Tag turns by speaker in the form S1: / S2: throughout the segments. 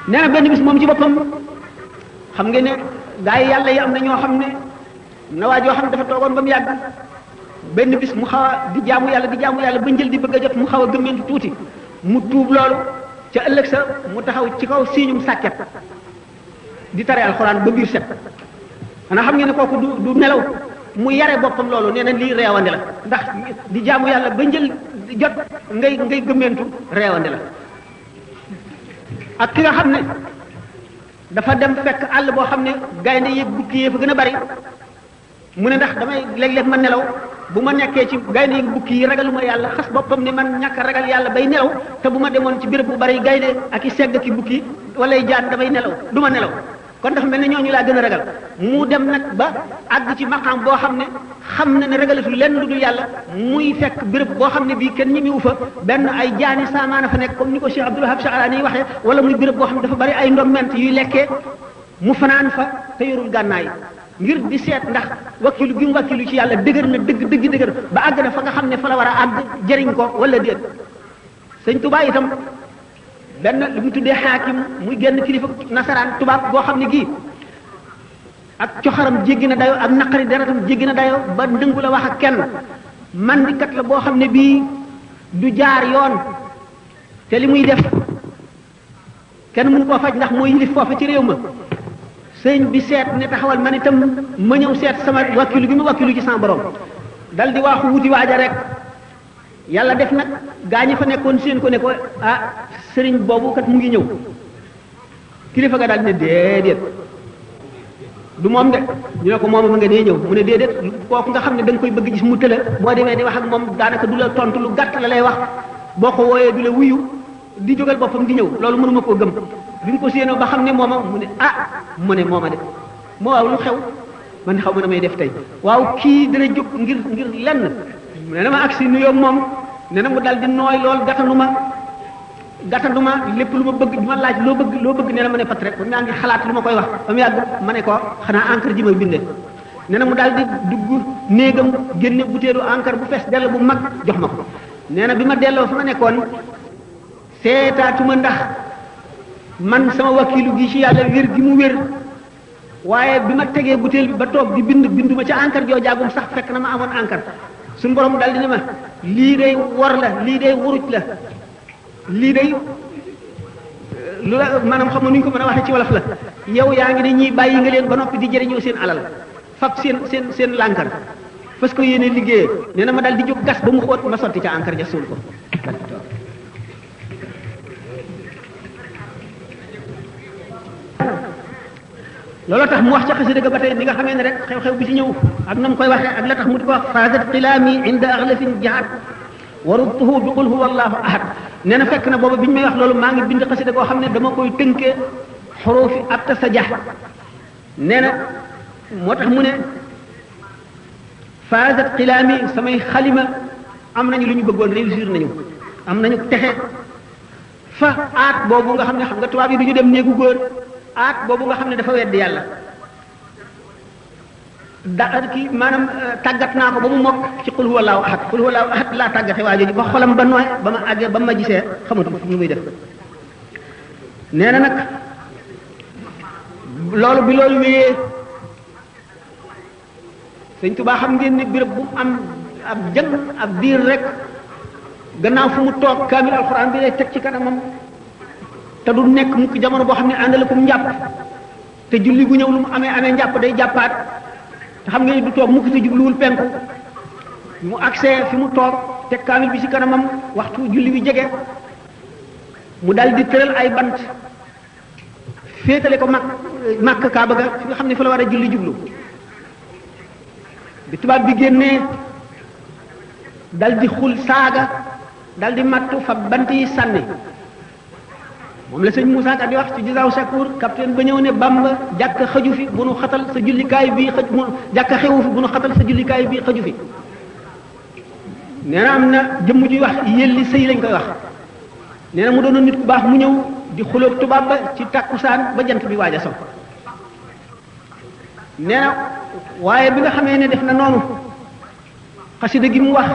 S1: nee na benn bis moom ci boppam xam ngeen ne gaa yi yàlla yi am na ñoo xam ne na waa joo xam ne dafa toogoon ba mu yàgg benn bis mu xaw a di jaamu yàlla ba njël di bëgg a jot mu xaw a gëmmentu tuuti mu tuub loolu ca ëllëg sa mu taxaw ci kaw siiñum sàkket di tare alxuraan ba biir set xanaa xam ngeen ne kooku du nelaw mu yare boppam loolu nee na lii reewande la ndax di jaamu yàlla ba njël jot ngay gëmmentu reewande la ak ki nga xam ne dafa dem fekk àll boo xam ne gaynde yëg bukki yee fa gën a bari mu ne ndax damay léeg-léeg ma nelaw bu ma nekkee ci gaynde yi bukki yi ragaluma yàlla xas boppam ne man ñàkk a ragal yàlla bay nelaw te bu ma demoon ci béréb bu bari gaynde ak i segg ki bukki walay jaan damay nelaw du ma nelaw kon dafa mel ne ñooñu laa gën a ragal mu dem nag ba àgg ci maqaam boo xam ne xam na ne ragalatul lenn lu dul yàlla muy fekk béréb boo xam ne bii kenn ñi mu fa benn ay jaani saamaana fa nekk comme ni ko Cheikh Abdul Wahab Sha'rani waxee wala muy béréb boo xam ne dafa bari ay ndoment yuy lekkee mu fanaan fa te yorul gànnaay ngir di seet ndax wakkilu gi mu wakkilu ci yàlla dëgër na dëgër ba àgg na fa nga xam ne fa la war a àgg jëriñ ko wala déet sëñ Tuubaa itam benn li mu tuddee xaakim muy génn kilifa nasaraan tubaab boo xam ne gii ak coxaram jéggi na dayo ak naqari deretam jéggi na dayo ba ndëngu la wax ak kenn mandikat la boo xam ne bii du jaar yoon te li muy def kenn mënu koo faj ndax mooy yilif foofa ci réew ma sëñ bi seet ne taxawal man itam ma ñëw seet sama wakkilu gi ma wakkilu ci sama borom dal di waaxu wuti waaja rek yàlla def nag gaañi fa nekkoon seen ko ne ko ah sëriñ boobu kat mu ngi ñëw kilifa ga daal ne déedéet du moom de ñu ne ko moom ma nga nee ñëw mu ne déedéet kooku nga xam ne da nga koy bëgg gis mu tëla boo demee di wax ak moom daanaka du la tontu lu gàtt la lay wax boo ko wooyee du la wuyu di jógal boppam di ñëw loolu mënuma koo gëm bi mu ko séenoo ba xam ne mooma mu ne ah mu ne mooma de moo waaw lu xew man xaw ma na may def tey waaw kii dana jóg ngir lenn nee na ma agsi nuyoo moom nee na mu dal di nooy lool gàttandu ma lépp lu ma bëgg di ma laaj loo bëgg nee na ma ne pat rek ba mu yaa ngi xalaat lu ma koy wax ba mu yàgg ma ne ko xanaa encre ji ma bindee nee na mu daal di dugg néegam génne butéelu encre bu fees dell bu mag jox ma ko nee na bi ma delloo fa ma nekkoon seetaatuma ndax man sama wakilu gi ci yàlla wér gi mu wér waaye bi ma tegee butéel bi ba toog di binduma ca encre joo jaagum sax fekk na ma amoon encre suñu borom daal di ne ma lii day wor la lii day wuruj la lii day lu la maanaam xam nga nu ñu ko mën a waxee ci wolof la yow yaa ngi ne ñii bàyyi nga leen ba noppi di jëriñoo seen alal fab seen lànkar parce que yéene liggéeyee nee na ma daal di jóg gas ba mu xóot ma sotti ca encre ja suul ko looloo tax mu wax ca xasida ga ba tey ni nga xamee ne rek xew-xew bi ci ñëw ak na mu koy waxee ak la tax mu di ko wax faazat xilaami inda axlafin jahat warudtuhu bi qul huwa allahu ahad nee na fekk na booba bi ñu may wax loolu maa ngi bind xasida goo xam ne dama koy tënkee xurufi abta sa jax nee na moo tax mu ne faazat xilaami samay xalima am nañu lu ñu bëggoon réussir nañu am nañu texe fa aat boobu nga xam ne xam nga tubaab yi du ñu dem néegu góor aat boobu nga xam ne dafa weddi yàlla kii maanaam tàggat naa ko ba mu mokk ci qul huwallahu ahad qul huwallahu ahad laa tàggate waa jooju ba xolam ba nooy ba ma àggee ba ma gisee xamatu fu muy def nee na nag loolu bi loolu wéyee sëñ Tuubaa xam ngeen ne béréb bu am ab jëng ab diir rek gannaaw fu mu toog kaamil alxuraan bi lay teg ci kanamam te du nekk mukk jamono boo xam ne àndale ko mu njàpp te julli gu ñëw lu mu amee njàpp day jàppaat te xam ngeen du toog mukk te jubluwul penku mu agsee fi mu toog teg kaamil bi ci kanamam waxtu julli bi jege mu dal di tëral ay bant féetale ko màkk kaaba ga fi nga xam ne fa la war a julli jublu bi tubaab bi génnee dal di xul saaga dal di mattu fa bant yi sànni moom la sëñ Moussa Ka di wax ci Jazaaw Shakur capitaine ba ñëw ne Bamba jàkka xaju fi bu nu xatal sa jullikaay bii xëj mu jàkka xewu fi bu nu xatal sa jullikaay bii xaju fi nee na am na jëmm juy wax yelli sëy lañ koy wax nee na mu doon nit ku baax mu ñëw di xuloog tubaab ba ci tàkkusaan ba jant bi waaj a so nee na waaye bi nga xamee ne def na noonu xasida gi mu wax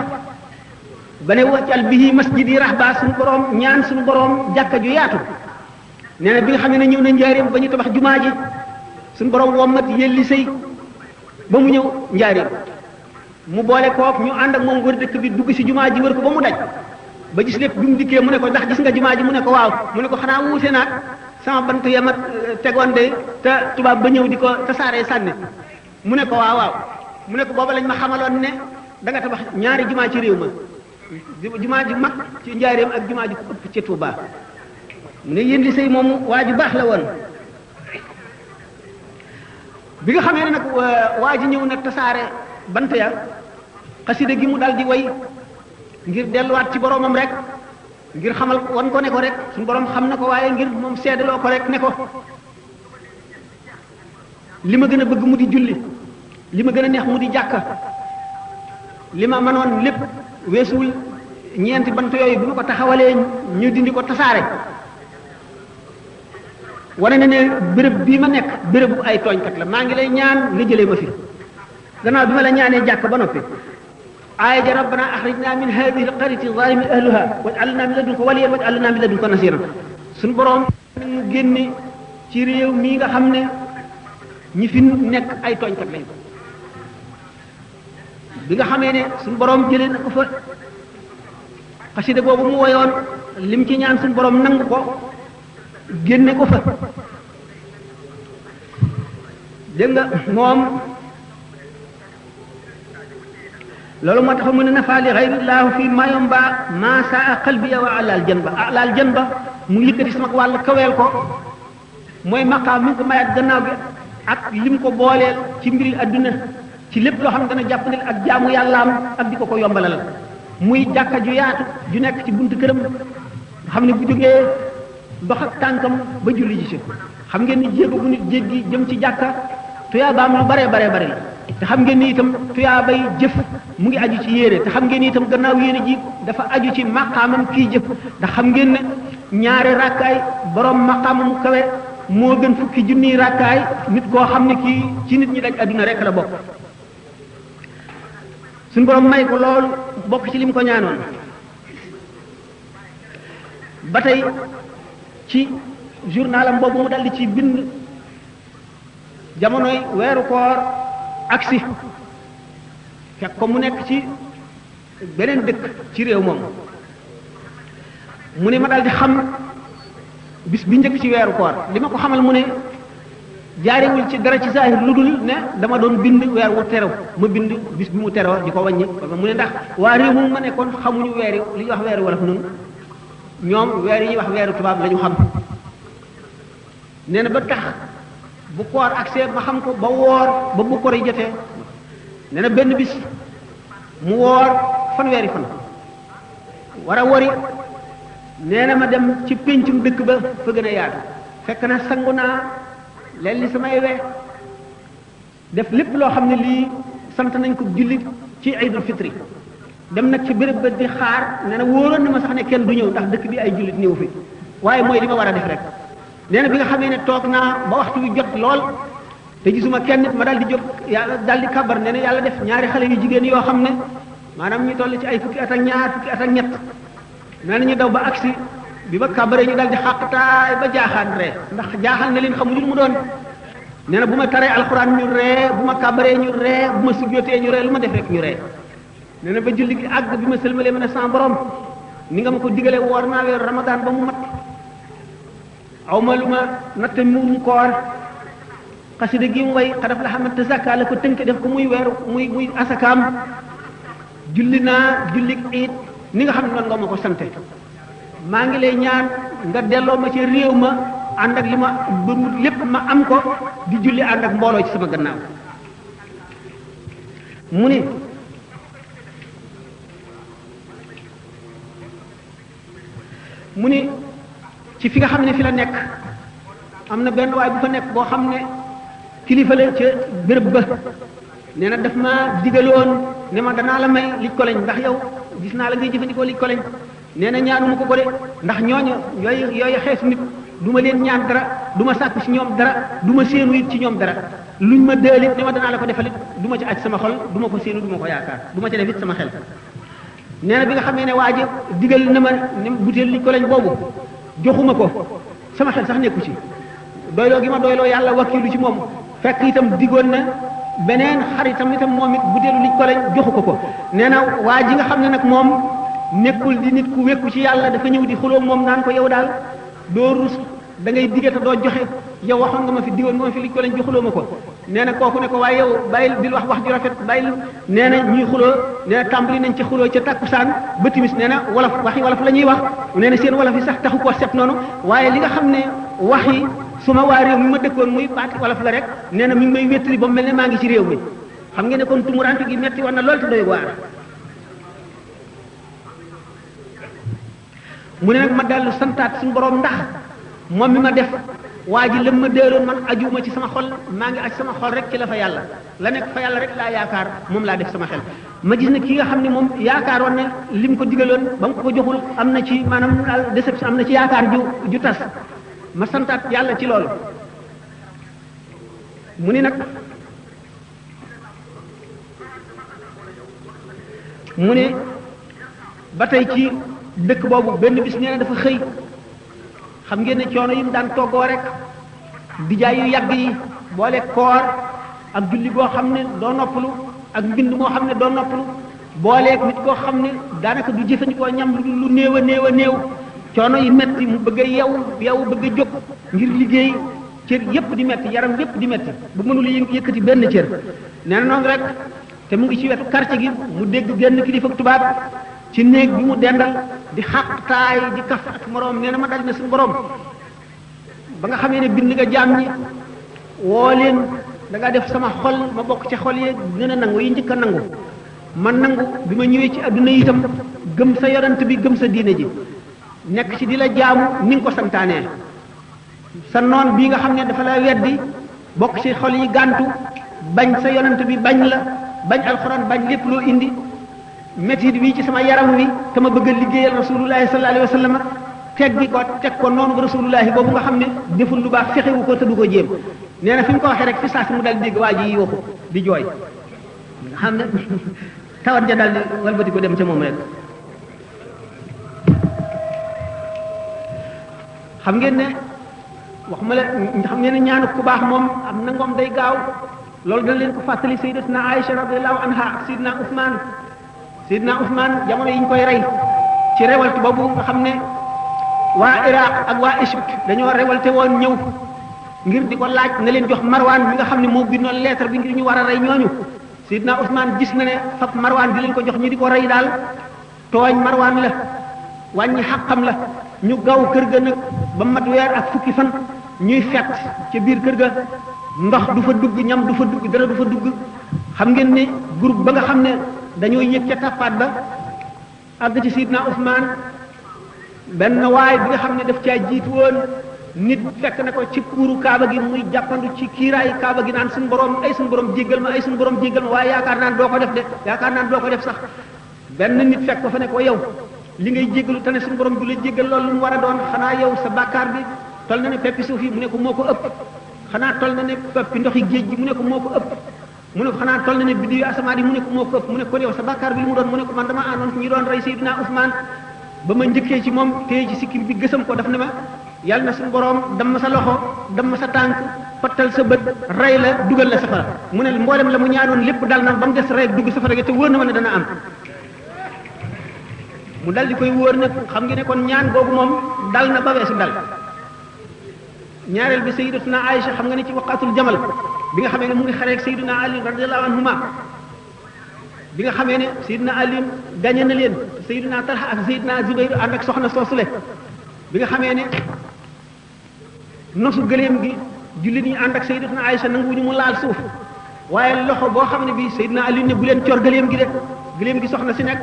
S1: ba ne waccal bihi masjid yi rax baa suñu boroom ñaan suñu boroom jàkka ju yaatu nee na bi nga xam ne ñëw na njaareem ba ñu tabax jumaa ji suñu borom wommat yelli sëy ba mu ñëw njaareem mu boole kook ñu ànd ak moom wër dëkk bi dugg si jumaa ji wër ko ba mu daj ba gis lépp bi mu dikkee mu ne ko ndax gis nga jumaa ji mu ne ko waaw mu ne ko xanaa wuute naag sama bant yamat tegoon de te tubaab ba ñëw di ko tasaaree sànni mu ne ko waaw waaw mu ne ko booba lañ ma xamaloon ne da nga tabax ñaari jumaa ci réew ma jumaa ji mag ci njaareem ak jumaa ji ko ëpp ci Tuubaa mu ne yéen li sëy moomu waa ju baax la woon bi nga xamee ne nag waa ji ñëw na tasaare bant ya xasida gi mu dal di way ngir delluwaat ci boromam rek ngir xamal wan ko ne ko rek suñu borom xam na ko waaye ngir moom seedaloo ko rek ne ko li ma gën a bëgg mu di julli li ma gën a neex mu di jàkka li ma mënoon lépp weesuwul ñeenti bant yooyu bi ma ko taxawalee ñu dindi ko tasaare wane na ne béréb bii ma nekk béréb bu ay tooñkat la maa ngi lay ñaan nga jëlee ma fi gannaaw bi ma la ñaanee jàkk ba noppi aaya ja rabbana axrijna min hadihi alqaryati zalimi ahluha waj'alna min ladunka waliyan waj'alna min ladunka nasiran suñu borom ñu génne ci réew mii nga xam ne ñi fi nekk ay tooñkat lañ ko bi nga xamee ne suñu borom jëlee na ko fa xasida boobu mu woyoon lim ci ñaan suñu borom nangu ko génne ko fa dégg nga moom loolu moo tax mu ne nafa li xayrillahu fi mayomba ma saa qalbiya wa alal janba mu yëkkati sama wàll kaweel ko mooy maqaam mi ngi ko mayaat gannaaw gi ak lim ko booleel ci mbiri adduna ci lépp loo xam ne dana jàppandil ak jaamu yàllaam ak di ko yombalal muy jàkka ju yaatu ju nekk ci buntu këram nga xam ne bu jógee dox ak tànkam ba julli ji si xam ngeen ni jéego bu nit jéggi jëm ci jàkka tuyaa baam lu bare la te xam ngeen ni itam tuyaa bay jëf mu ngi aju ci yéene te xam ngeen ni itam gannaaw yéene ji dafa aju ci maqaamam kii jëf ndax xam ngeen ne ñaari rakkaay borom maqaamam mu kawe moo gën fukki junniy rakkaay nit koo xam ne kii ci nit ñi daj adduna rek la bokk suñu borom may ko loolu bokk ci lim ko ñaanoon ba tey ci journalam boobu mu daldi ci bind jamonoy weeru koor agsi fekk ko mu nekk ci beneen dëkk ci réew moom mu ne ma daldi xam bis bi njëkk ci weeru koor li ma ko xamal mu ne jaarewul ci dara ci saahir lu dul ne dama doon bind weer wu terew ma bind bis bi mu teroo di ko wàññi mu ne ndax waa réew moom ma nekkoon xamuñu weer yi li ñuy wax weeru wolof noonu ñoom weer yi ñuy wax weeru tubaab la ñu xam nee na ba tax bu koor agsee ma xam ko ba woor ba bu koor yi jotee nee na benn bis mu woor fanweeri fan war a wori nee na ma dem ci péncum dëkk ba fa gën a yaatu fekk na sangu naa leen li samay we def lépp loo xam ne lii sant nañ ko julli ci Iidul Fitri dem nag ci béréb ba di xaar nee na wóoroon na ma sax ne kenn du ñëw ndax dëkk bi ay jullit ñëw fi waaye mooy li ma war a def rek nee na bi nga xamee ne toog naa ba waxtu wi jot lool te gisuma kenn nit ma daal di jóg yàlla daal di kabar nee na yàlla def ñaari xale yu jigéen yoo xam ne maanaam ñu toll ci ay fukki at ak ñaar fukki at ak ñett nee na ñu daw ba agsi bi ba kabaree ñu daal di xàqtaay ba jaaxaan ree ndax jaaxal na leen xamuñu lu mu doon nee na bu ma taree alxuraan ñu ree bu ma kabaree ñu ree bu ma sujjóotee ñu ree lu ma def rek ñu ree nee na ba julli gi àgg bi ma sëlmalee ma ne sans borom ni nga ma ko digalee woor naa weeru ramadan ba mu mat aw ma lu ma natt muum koor xasida gi mu way xadaf la xamante zakka la ko tënk def ko muy weeru muy asakaam julli naa julli iit ni nga xam ne noonu nga ma ko sante maa ngi lay ñaan nga delloo ma ci réew ma ànd ak li ma bëgg lépp ma am ko di julli ànd ak mbooloo ci sama gannaaw mu ni ci fi nga xam ne fi la nekk am na benn waay bu fa nekk boo xam ne kilifa la ca béréb ba nee na daf ma digaloon ne ma danaa la may lij ko lañ ndax yow gis naa la ngay jëfandikoo lij ko lañ nee na ñaanuma ko de ndax ñooñu yooyu xeesu nit du ma leen ñaan dara du ma sàkku ci ñoom dara du ma séenu it ci ñoom dara luñ ma dëlit ne ma danaa la ko defalit du ma ci aj sama xol du ma ko séenu du ma ko yaakaar du ma ci def it sama xel nee na bi nga xamee ne waa ji digal na ma ne butéel lij ko lañ boobu joxuma ko sama xel sax nekku ci doyloo gi ma doyloo yàlla wakkilu ci moom fekk itam digoon na beneen xaritam itam moom it butéelu liñ ko lañ joxu ko nee na waa ji nga xam ne nag moom nekkul di nit ku wekku ci yàlla dafa ñëw di xuloo moom naan ko yow daal doo rus da ngay digge te doo joxe yow waxoon nga ma fi digoon nga ma fi liñ ko lañ joxuloo ma ko nee na kooku ne ko waaye yow bàyyil bil wax ju rafet bàyyil nee na ñuy xuloo nee na tàmbali nañ ci xuloo ca takkusaan ba timis nee na wolof waxi wolof la ñuy wax nee na seen wolof yi sax taxu koo set noonu waaye li nga xam ne waxi suma waa réew mi ma dëkkoon muy baati wolof la rek nee na mi ngi may wéttali ba mu mel ne maa ngi ci réew mi xam ngeen ne kon tumurante gi metti war na lool te doy waar mu ne nag ma dellu santaat suñu borom ndax moom mi ma def waa ji lëm ma déeroon man ajuuma ci sama xol maa ngi aj sama xol rek ci la fa yàlla la nekk fa yàlla rek laa yaakaar moom laa def sama xel ma gis ne ki nga xam ne moom yaakaaroon ne lim ko digaloon ba mu ko joxul am na ci maanaam daal déception am na ci yaakaar ju tas ma santaat yàlla ci loolu mu ni nag mu ne ba tey ci dëkk boobu benn bis nee na dafa xëy xam ngeen ne coono yi mu daan toggoo rek dijaay yu yàgg yi boole koor ak julli goo xam ne doo noppalu ak mbind moo xam ne doo noppalu booleeg nit koo xam ne daanaka du jëfandikoo ñam lu néew a néew a néew coono yi metti mu bëgg a yow bëgg a jóg ngir liggéey cër yépp di metti yaram yépp di metti bu mënul yëkkati benn cër nee na noonu rek te mu ngi ci wetu quartier gi mu dégg genn kilifa tubaab ci néeg bi mu dendal di xaqtaay di kaf ak moroom nee na ma dal ne suñu borom ba nga xamee ne bind nga jaam ñi woo leen da nga def sama xol ma bokk ci xol yi gën a nangu yi njëkk a nangu ma nangu bi ma ñëwee ci adduna itam gëm sa yonent bi gëm sa diine ji nekk ci di la jaamu ni nga ko santaanee sa noon bii nga xam ne dafa la weddi bokk ci xol yi gàntu bañ sa yonent bi bañ la bañ alxuraan bañ lépp loo indi métit bii ci sama yaram wi te ma bëgg a liggéeyal rasulullahi sallallahu alayhi wa sallam teggi ko teg ko noonu rasulullahi boobu nga xam ne deful lu baax fexewu ko te du ko jéem nee na fi mu ko waxee rek fi saa si mu dal dégg waa ji waxu di jooy nga xam ne tawat ja dal di walbati ko dem ca moom rek xam ngeen ne waxuma la xam ngeen ne ñaanu ku baax moom am na ngoom day gaaw loolu dañ leen ko fàttali sayyidatuna Aïcha radiyallahu anha ak sayyidina Ousmane jamono yi ñu koy rey ci révolte boobu nga xam ne waa Iraq ak waa Égypte dañoo révolté woon ñëw ngir di ko laaj na leen jox Marwan mi nga xam ne moo bindoon lettre bi ngir ñu war a rey ñooñu sayyidina Ousmane gis na ne fab Marwan di leen ko jox ñu di ko rey daal tooñ Marwan la wàññi xàqam la ñu gaw kër ga nag ba mat weer ak fukki fan ñuy fett ca biir kër ga ndox du fa dugg ñam du fa dugg dara du fa dugg xam ngeen ne groupe ba nga xam ne dañoo yëg ca tappaat ba àgg ci Sidna Ousmane benn waay bi nga xam ne daf caa jiitu woon nit fekk na ko ci kuuru kaaba gi muy jàppandu ci kiiraayu kaaba gi naan suñu borom ay suñu borom jéggal ma ay suñu borom jéggal ma waaye yaakaar naan doo ko def de yaakaar naan doo ko def sax benn nit fekk ko fa ne ko yow li ngay jéggalu te ne suñu borom du la jéggal loolu lu mu war a doon xanaa yow sa bàkkaar bi tol na ne peppi suuf yi mu ne ko moo ko ëpp xanaa tol na ne peppi ndoxi géej gi mu ne ko moo ko ëpp mu ne ko xanaa tol na ne biddi yu asamaan yi mu ne ko moo ko ëpp mu ne ko yow sa bàkkaar bi lu mu doon mu ne ko man dama àndoon ñi doon rey Seydina Ousmane ba ma njëkkee ci moom téye ci sikkim bi gësam ko daf ne ma yàlla na suñu borom dam ma sa loxo dam ma sa tànk pattal sa bët rey la dugal la safara mu ne mboolem la mu ñaanoon lépp dal na ba mu des rey dugg safara gi te wóor na ma ne dana am mu dal di koy wóor nag xam nga ne kon ñaan googu moom dal na ba weesu dal ñaareel bi sayyidatuna Aïcha xam nga ne ci waqatul jamal bi nga xamee ne mu ngi xareeg sayyidina Ali radiyallahu anhuma bi nga xamee ne sayyidina Ali gañe na leen sayyidina Talha ak sayyidina Zubayr ànd ak soxna soosule bi nga xamee ne nosu gëléem gi jullit ñi ànd ak sayyidatuna Aïcha nanguwuñu mu laal suuf waaye loxo boo xam ne bii sayyidina Ali ne bu leen cor gëléem gi de gëléem gi soxna si nekk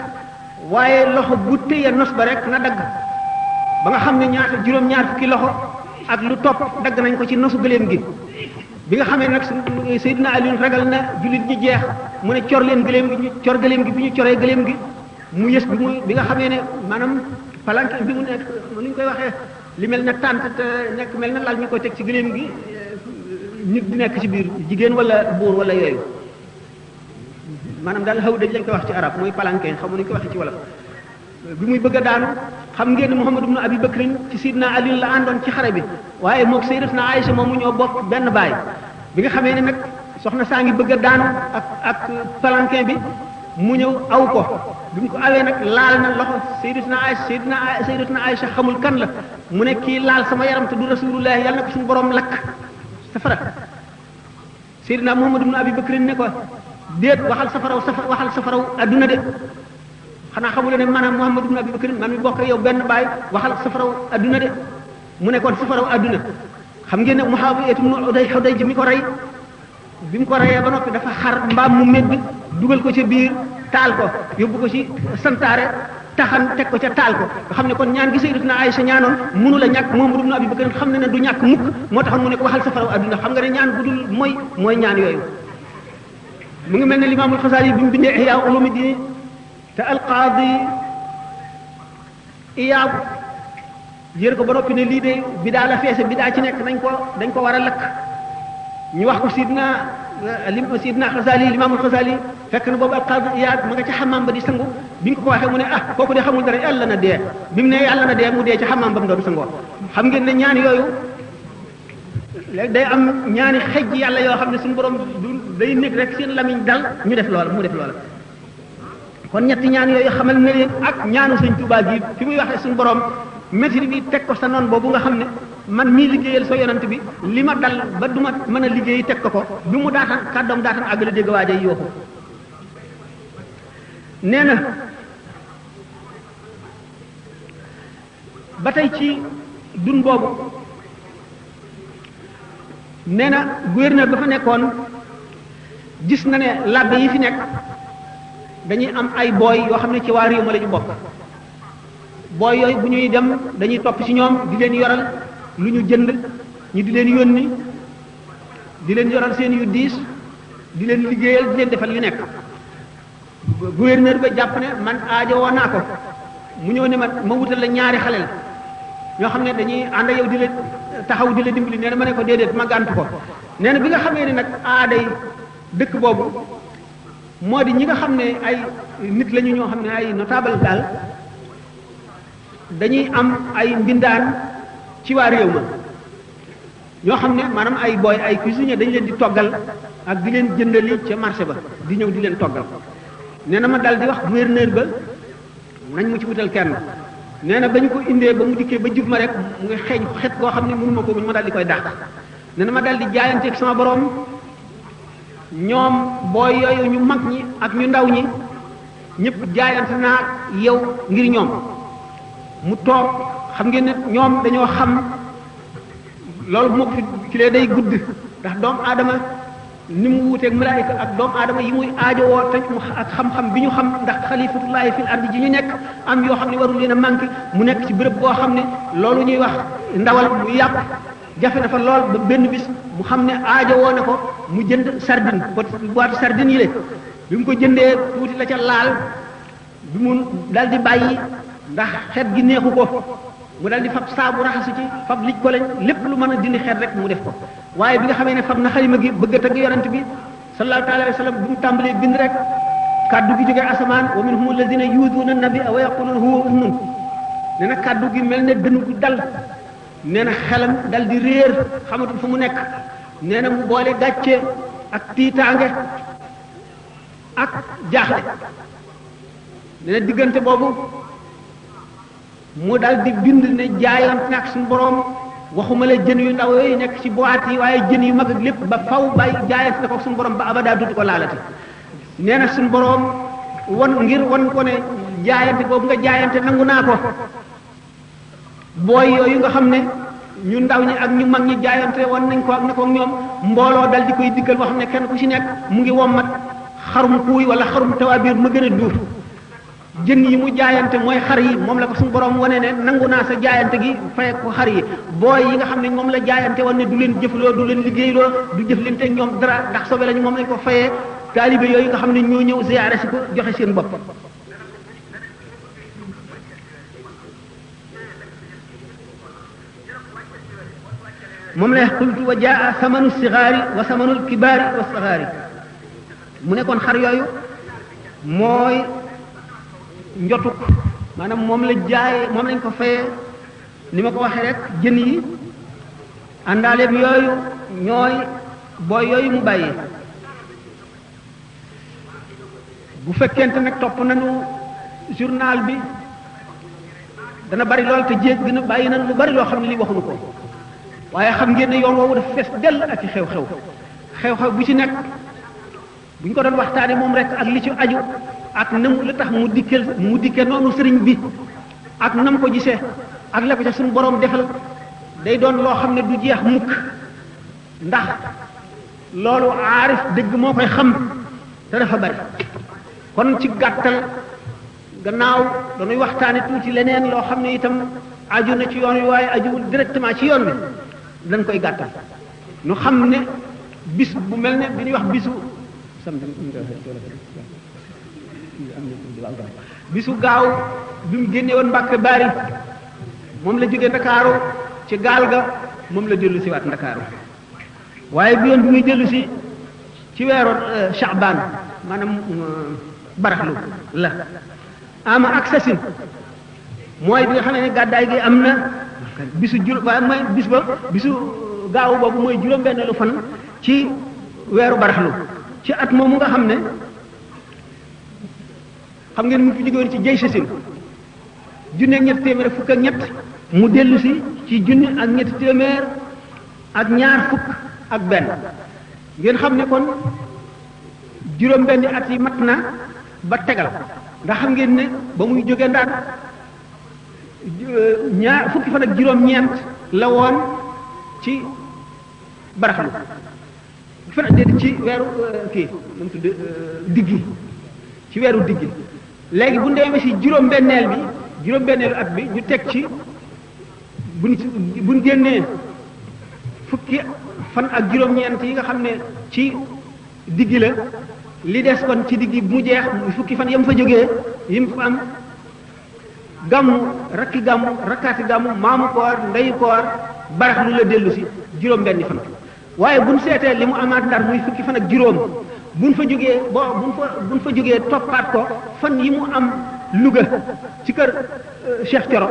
S1: waaye loxo bu téye nos ba rek na dagg ba nga xam ne juróom-ñaar fukki loxo ak lu topp dagg nañ ko ci nosu gëléem gi bi nga xamee nag Seydina Ali ragal na jullit ñi jeex mu ne cor leen gëléem gi ñu cor gëléem gi bi ñu coree gëléem gi mu yës bi nga xamee ne maanaam palanke bi mu nekk nu ñu koy waxee li mel na tànt te nekk mel na lal ñu koy teg ci gëléem gi nit di nekk ci biir jigéen wala buur wala yooyu maanaam daal xaw dañ lañ koy wax ci arab mooy palanke xamu nañu ko waxee ci wolof bi muy bëgg a daanu xam ngeen ne Muhammad ibn Abi Bakrin ci Sidna Ali la àndoon ci xare bi waaye moog Sayyidatuna Aïcha moomu ñoo bokk benn baay bi nga xamee ne nag soxna saa ngi bëgg a daanu ak palanquin bi mu ñëw aw ko bi mu ko awee nag laal na loxo Sayyidatuna Aïcha xamul kan la mu ne kii laal sama yaram te du Rasulullah yàlla na ko suñu borom lakk safara Sayyidina Muhammad ibn Abi Bakrin ne ko déet waxal safaraw adduna de xanaa xamul ne maanaam Muhammad ibn Abi Bakr man mi bokk yow benn baay waxal safaraw adduna de mu nekkoon safaraw adduna xam ngeen ne Muawiya ibn Hudayj mi ko rey bi mu ko reyee ba noppi dafa xar mbaam mu medd dugal ko ca biir taal ko yóbbu ko ci santaare taxan teg ko ca taal ko nga xam ne kon ñaan gi Sayyidatuna Aïcha ñaanoon mënu la ñàkk Muhammad ibn Abi Bakr xam ne du ñàkk mukk moo taxoon mu ne ko waxal safaraw adduna xam nga ne ñaan bu dul mooy ñaan yooyu mu ngi mel ne Limaamul Xasaali bi mu bindee Ihya Ulumuddin te alqaadi Iyaab yër ko ba noppi ne lii de bidaa la feese bidaa ci nekk dañ ko war a lakk ñu wax ko Sidna Xasaali Limaamul Xasaali fekk na boobu alqaadi Iyaab ma nga ca xamaam ba di sangu bi nga ko waxee mu ne kooku de xamul dara yàlla na dee bi mu ne yàlla na dee mu dee ca xamaam ba mu doon sangoo xam ngeen ne ñaan yooyu léegi day am ñaani xejj yàlla yoo xam ne suñu borom day nekk rek seen lamiñ dal ñu def loola mu def loola kon ñetti ñaan yooyu xamal na leen ak ñaanu Sëñ Tuubaa gi fi muy waxee suñu borom métti bi teg ko sa noon boobu nga xam ne man mii liggéeyal sa yonant bi li ma dal ba du ma mën a liggéey teg ko bi mu daataan kàddoom daataan àggale dégg waaja yooxu nee na ba tey ci dun boobu nee na gouverneur ba fa nekkoon gis na ne labbe yi fi nekk dañuy am ay booy yoo xam ne ci waa réew ma la ñu bokk booy yooyu bu ñuy dem dañuy topp ci ñoom di leen yoral lu ñu jënd ñu di leen yónni di leen yoral seen yu diis di leen liggéeyal di leen defal yu nekk gouverneur ba jàpp ne man aajowoo naa ko mu ñëw ne ma wutal la ñaari xaleel ñoo xam ne dañuy ànd yow di la taxaw di la dimbali nee na ma ne ko déedéet ma gàntu ko nee na bi nga xamee ne nag aaday dëkk boobu moo di ñi nga xam ne ay nit lañu ñoo xam ne ay notable daal dañuy am ay mbindaan ci waa réew ma ñoo xam ne maanaam ay booy ay cuisinier dañ leen di toggal ak di leen jëndali ca marché ba di ñëw di leen toggal nee na ma dal di wax gouverneur ba nañ mu ci wutal kenn nee na ba ñu ko indee ba mu dikkee ba jub ma rek mu ngi xeeñ xet koo xam ne mënu ma ko muñ ma dal di koy dàq nee na ma dal di jaayanteeg sama borom ñoom booy yooyu ñu mag ñi ak ñu ndaw ñi ñëpp jaayante naa yow ngir ñoom mu toog xam ngeen ne ñoom dañoo xam loolu moo fi ci lee day gudd ndax doomu aadama ni mu wuuteeg malaayika ak doomu aadama yi muy aajowoo te ak xam-xam bi ñu xam ndax xalifatullahi fil ardi ji ñu nekk am yoo xam ne warul leen a manqué mu nekk ci béréb boo xam ne loolu ñuy wax ndawal mu yàpp jafe na fa lool ba benn bis mu xam ne aajowoo na ko mu jënd sardine boîte sardine yi le bi mu ko jëndee tuuti la ca laal bi mu dal di bàyyi ndax xet gi neexu ko mu dal di fab saabu raxasu ci fab lij ko lañ lépp lu mën a dindi xet rek mu def ko waaye bi nga xamee ne fab na xalima gi bëgg a tagg yonent bi sallallahu taala alayhi wa sallam bi mu tàmbalee bind rek kaddu gi jógee asamaan wa minhum alladina yuuduuna nabia wa yaquluuna huwa unnun nee na kaddu gi mel ne dënu gu dal nee na xelam dal di réer xamatul fu mu nekk nee na mu boole gàcce ak tiitaange ak jaaxle nee na diggante boobu mu dal di bind ne jaayante ak suñu borom waxuma la jën yu ndaw yooyu nekk ci boîte yi waaye jën yu mag ak lépp ba faw bay jaayante na ko suñu borom ba abada dutu ko laalati nee na suñu borom ngir wan ko ne jaayante boobu nga jaayante nangu naa ko booy yooyu nga xam ne ñu ndaw ñi ak ñu mag ñi jaayante wan nañ ko ak ne ko ñoom mbooloo dal di koy diggal boo xam ne kenn ku ci nekk mu ngi wommat xarum kuuy wala xarum tawaabiir ma gën a duuf jën yi mu jaayante mooy xar yi moom la ko suñu borom wane ne nangu naa sa jaayante gi fay ko xar yi booy yi nga xam ne moom la jaayante wane du leen jëfloo du leen liggéeyloo du jëflante ak ñoom dara ndax sobe lañu moom lañ ko fayee taalibe yooyu nga xam ne ñoo ñëw ziyaare si ko joxe seen bopp moom la xultu wa jaa samanu sigaari wa samanul kibaari wa sagaari mu nekkoon xar yooyu mooy njotuk maanaam moom la jaay moom lañ ko fayee ni ma ko waxee rek jën yi àndaaleem yooyu ñooy booy yooyu mu bàyyi. bu fekkente nag topp nañu journal bi dana bari lool te jéeg dina bàyyi nañ lu bari loo xam ne lii waxuñu ko waaye xam ngeen ne yoon woowu dafa fees dell ak i xew-xew bu ci nekk buñ ko doon waxtaane moom rek ak li ci aju ak nam la tax mu dikke noonu sëriñ bi ak nam ko gisee ak la ko ca suñu boroom defal day doon loo xam ne du jeex mukk ndax loolu aarif dëgg moo koy xam te dafa bari kon ci gàttal gannaaw dañuy waxtaane tuuti leneen loo xam ne itam aju na ci yoon wi waaye ajuwul directement ci yoon bi dañ koy gàttal ñu xam ne bis bu mel ne bi ñuy wax bisu gaaw bi mu génne woon Mbàkke Bari moom la jógee Ndakaaru ci gaal ga moom la dellu si waat Ndakaaru waaye bi yoon bi muy dellu si ci weeru Sha'ban maanaam baraxlu la ama ak sasin mooy bi nga xam ne gàddaay gi am na bisu waaye mooy bisu gaaw boobu mooy juróom-benneelu fan ci weeru baraxlu ci at moomu nga xam ne xam ngeen mu fi jóge woon ci jey sasin junne ak ñett téeméer ak fukk ak ñett mu dellu si ci junne ak ñetti téeméer ak ñaar fukk ak benn ngeen xam ne kon juróom-benni at yi mat na ba tegal ndax xam ngeen ne ba muy jógee Ndar fukki fan ak juróom-ñeent la woon ci baraxlu fan déedéet ci weeru kii nu mu tudd diggi ci weeru diggi léegi bu ndemee si juróom-benneelu at bi ñu teg ci buñ génnee fukki fan ak juróom-ñeent yi nga xam ne ci diggi la li des kon ci diggi mu jeex fukki fan yam fa jógee yim fa am gàmmu rakkaati gàmmu maamu koor ndeyu koor baraxlu la dellu si juróom-benni fan waaye buñ seetee li mu amaat Ndar muy fukki fan ak juróom buñ fa jógee toppaat ko fan yi mu am Louga ci kër Cheikh Thioro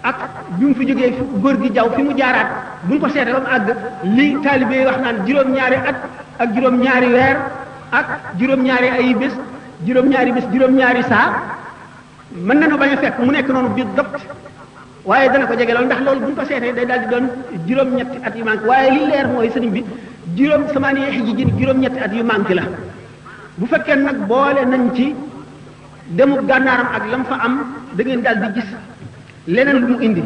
S1: ak bi mu fi jógee góor gi jaw fi mu jaaraat buñ ko seetee ba mu àgg li taalibe yi wax naan juróom-ñaari at ak juróom-ñaari weer ak juróom-ñaari ay bés juróom-ñaari saa mën nañu bañ a fekk mu nekk noonu biir dopt waaye dana ko jege loolu ndax loolu bu ñu ko seetee day daal di doon juróom-ñetti at yu manqué waaye li leer mooy sëriñ bi juróom-ñetti at yu manqué la bu fekkee nag boole nañ ci demu gànnaaram ak lam fa am da ngeen daal di gis leneen lu mu indi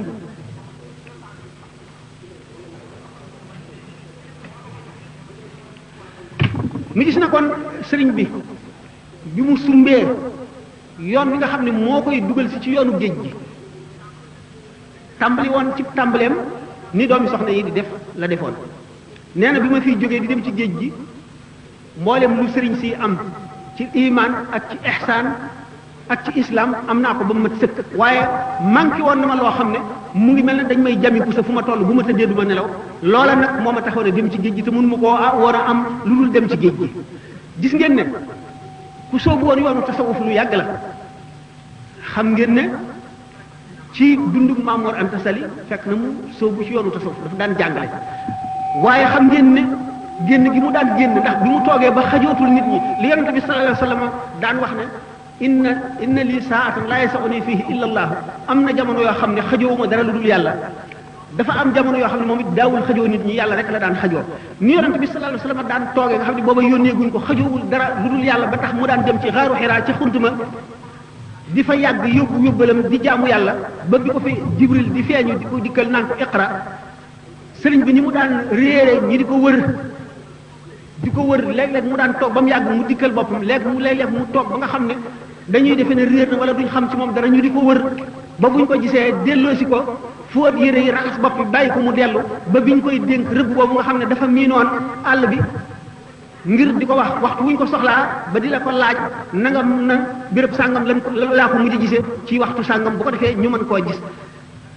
S1: mu gis na kon sëriñ bi mu sumbee yoon wi nga xam ne moo koy dugal si ci yoonu géej gi tàmbali woon ci tàmbaleem ni doomi soxna yi di def la defoon nee na bi ma fiy jógee di dem ci géej gi mboolem lu sëriñ si am ci iman ak ci ihsaan ak ci islam am naa ko ba mu mat sëkk waaye manqué woon na ma loo xam ne mu ngi mel ne dañ may jami sa fu ma toll bu ma tëddee du ma nelaw loola nag moo ma taxoon a dem ci géej gi te mun ma koo war a am lu dul dem ci géej gi gis ngeen ne ku soobu woon yoonu tasawuf lu yàgg la xam ngeen ne ci dundug Maam Mor Anta Sali fekk na mu soobu ci yoonu tasawuf dafa daan jàngale waaye xam ngeen ne génn gi mu daan génn ndax bi mu toogee ba xajootul nit ñi li yonente bi sallallahu alayhi wa sallam daan wax ne inna lii saatan laa yasauni fihi illa allah am na jamono yoo xam ne xajoowuma dara lu dul yàlla dafa am jamono yoo xam ne moom it daawul xajoo nit ñi yàlla rek la daan xajoo ni yonente bi sallallahu alayhi wa sallam daan toogee nga xam ne booba yónneeguñ ko xajoowul dara lu dul yàlla ba tax mu daan dem ci xaaru xiraa ci xuntuma di fa yàgg yóbbalam di jaamu yàlla ba bi ko fi jibril di feeñu di ko dikkal naan ko iqra sëriñ bi ni mu daan réere ñi di ko wër léeg-léeg mu daan toog ba mu yàgg mu dikkal boppam léeg-léeg mu toog ba nga xam ne dañuy defe ne réer na wala duñ xam ci moom dara ñu di ko wër ba buñ ko gisee delloosi ko fóot yére yi raxas bopp bi bàyyi ko mu dellu ba biñ koy dénk rëbb boobu nga xam ne dafa miinoon àll bi ngir di ko wax waxtu wuñ ko soxlaa ba di la ko laaj nangam na béréb sàngam laa ko mujj gisee ci waxtu sàngam bu ko defee ñu mën koo gis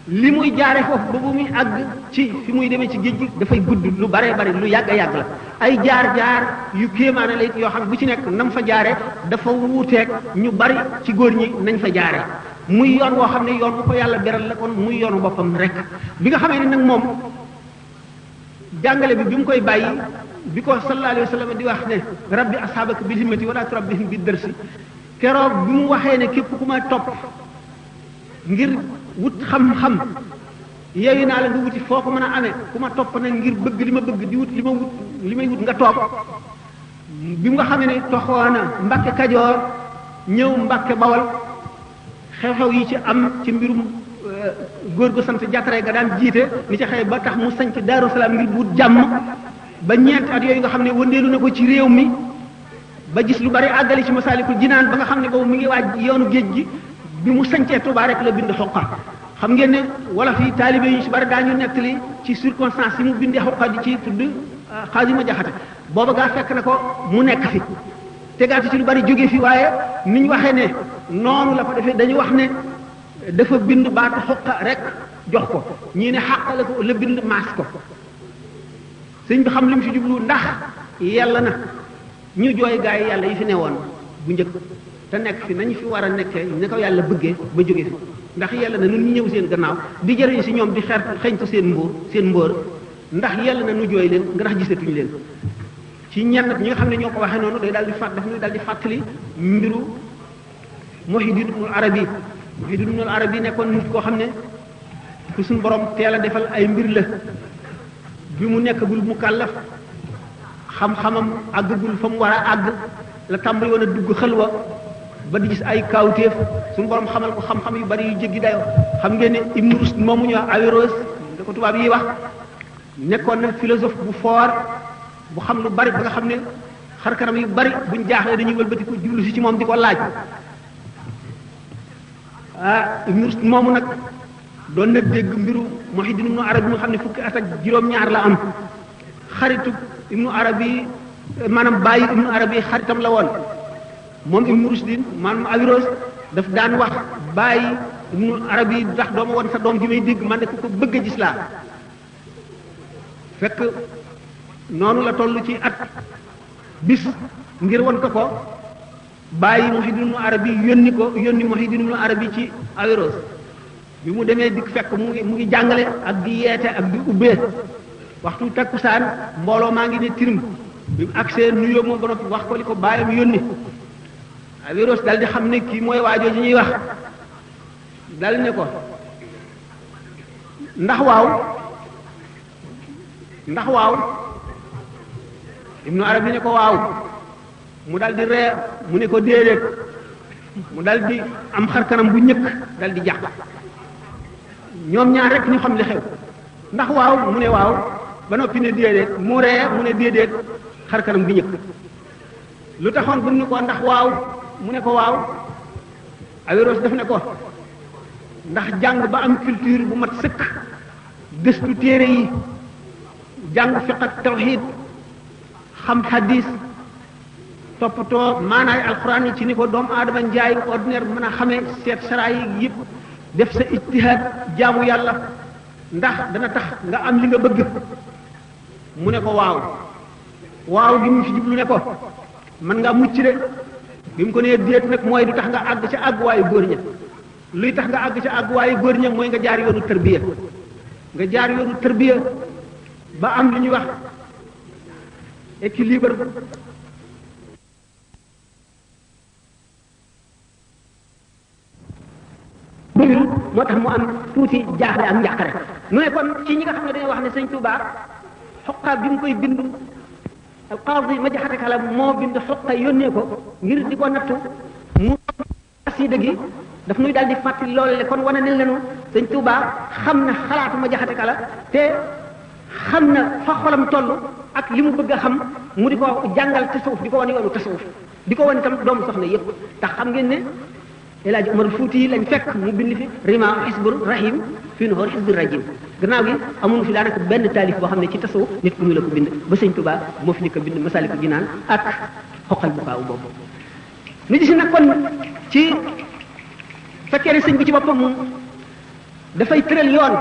S1: li muy jaare foofu ba bu muy àgg ci fi muy demee ci géej gi dafay gudd lu bare bari lu yàgg a yàgg la ay jaar yu kéemaane la yoo xam ne bu ci nekk nam fa jaare dafa wuuteeg ñu bari ci góor ñi nañ fa jaare muy yoon woo xam ne yoon bu ko yàlla beral la kon muy yoonu boppam rek bi nga xamee ne nag moom jàngale bi mu koy bàyyi bi ko sallallahu alayhi wa sallam di wax ne rabbi ashabaka bil himmati wala turabbihim bid darsi keroog bi mu waxee ne képp ku ma topp ngir wut xam-xam yeeyu naa la nga wuti foo ko mën a amee ku ma topp nag ngir bëgg li ma bëgg di wut li may wut nga toog bi nga xamee ne toxoona Mbàkke Kajoor ñëw Mbàkke Bawal xew-xew yi ci am ci mbirum góor gu sant jàttare ga daan jiite ni ci xëy ba tax mu sañc Daaru Salaam ngir wut jàmm ba ñeenti at yooyu nga xam ne wëndeelu na ko ci réew mi ba gis lu bari àggali ci Masaalikul Jinaan ba nga xam ne boobu mi ngi waaj yoonu géej gi bi mu sañcee Tuubaa rek la bind Xoqa xam ngeen ne wolof yi taalibe yi ci bari daañu nettali ci circonstance yi mu bindee Xoqa di ci tudd Xaadima Jaxate booba gaa fekk na ko mu nekk fi tegaati ci lu bari jóge fi waaye ni ñu waxee ne noonu la ko defee dañu wax ne dafa bind baatu Xoqa rek jox ko ñii ne xàq la ko la bind maas ko sëñ bi xam li mu fi jublu ndax yàlla na ñu jooy gaa yi yàlla yi fi newoon bu njëkk te nekk fi nañu fi war a nekkee ne ko yàlla bëggee ba jóge fi ndax yàlla na nun ñu ñëw seen gannaaw di jëriñ si ñoom di xeeñtu seen mbóor ndax yàlla na nu jooy leen nga ndax gisatuñu leen ci ñenn ñi nga xam ne ñoo ko waxee noonu day daal di daf ñuy daal di fàttali mbiru Muhyiddin Ibnul Arabi nekkoon nit koo xam ne ku suñu borom teel a defal ay mbir la bi mu nekkagul mu kàllaf xam-xamam àggagul fa mu war a àgg la tàmbali woon a dugg xalwa ba di gis ay kaawteef suñu borom xamal ko xam-xam yu bari yu jéggi dayoo xam ngeen ne Ibn Rushd moomu ñu wax Averroès da ko tubaab yi wax nekkoon na philosophe bu fort bu xam lu bari ba nga xam ne xar kanam yu bari buñ jaaxlee dañuy wëlbati ko jublu si ci moom di ko laaj Ibn Rushd moomu nag doon na dégg mbiru Muhyiddin Ibn Arabi nga xam ne fukki at ak juróom-ñaar la am xaritu Ibn Arabi maanaam bàyyi Ibn Arabi xaritam la woon moom Ibn Rushd maanaam Averroès daf daan wax bàyyi Ibn Arabi ndax dooma woon sa doom ji may dégg man ne ku ko bëgg a gis laa fekk noonu la toll ci at bis ngir won ko bàyyi Muhyiddin Ibn Arabi yónni Muhyiddin Ibn Arabi ci Averroès bi mu demee dikk fekk mu ngi jàngale ak di yeete ak di ubbee waxtu takkusaan mbooloo maa ngi ne tirim bi mu agsee nuyoo moom ba noppi wax ko li ko bàyyam yónni Averroès dal di xam ne kii mooy waajoo ji ñuy wax dal ne ko ndax waaw Ibnu Arabi ne ko waaw mu dal di ree mu ne ko déedéet mu dal di am xar kanam bu ñëkk dal di jàq ñoom ñaar rek ñu xam li xew ndax waaw mu ne waaw ba noppi ne déedéet mu ree mu ne déedéet xar kanam bu ñëkk lu taxoon bu ne ko ndax waaw mu ne ko waaw Averroès def ne ko ndax jàng ba am culture bu mat sëkk gëstu téere yi jàng fiq ak tawxiid xam xadis toppatoo maanaay alxuraan yi ci ni ko doomu aadama njaay ordinaire mën a xamee seet sara yi yëpp def sa ijtihaad jaamu yàlla ndax dana tax nga am li nga bëgg mu ne ko waaw gi mu ci jublu ne ko mën nga mucc de bi mu ko nee déet nag mooy du tax nga àgg ca àgguwaayu góor ña luy tax nga àgg ca àgguwaayu góor ña mooy nga jaar yoonu tërbiya ba am li ñuy wax équilibre moo tax mu am tuuti jaaxle ak njàqare mu ne kon ci ñi nga xam ne dañoo wax ne sëñ Touba Xoqa bi mu koy bind alqaadi ma jaxate kala moo bind Xoqa yónnee ko ngir di ko nattu mu xasida gi daf nuy daal di fàttali loolu le kon wane ne lenu sëñ Touba xam na xalaatu ma jaxate kala te xam na fa xolam toll ak li mu bëgg a xam mu di ko jàngal tasawuf di ko wan yoonu tasawuf di ko wan itam doomu soxna yëpp tax xam ngeen ne El Hadj Umar Fuuti yi lañ fekk mu bind fi rima xisbur rahim fii noor xisbur rajim gannaaw gi amuñu fi daanaka benn taalif boo xam ne ci tasawuf nit ku ñu la ko bind ba sëñ Tuubaa moo fi ni ko bind Masaalikul Jinaan ak xoqal bu kaaw boobu nu gis nag kon ci fekkee ne sëñ bi ci boppam dafay tëral yoon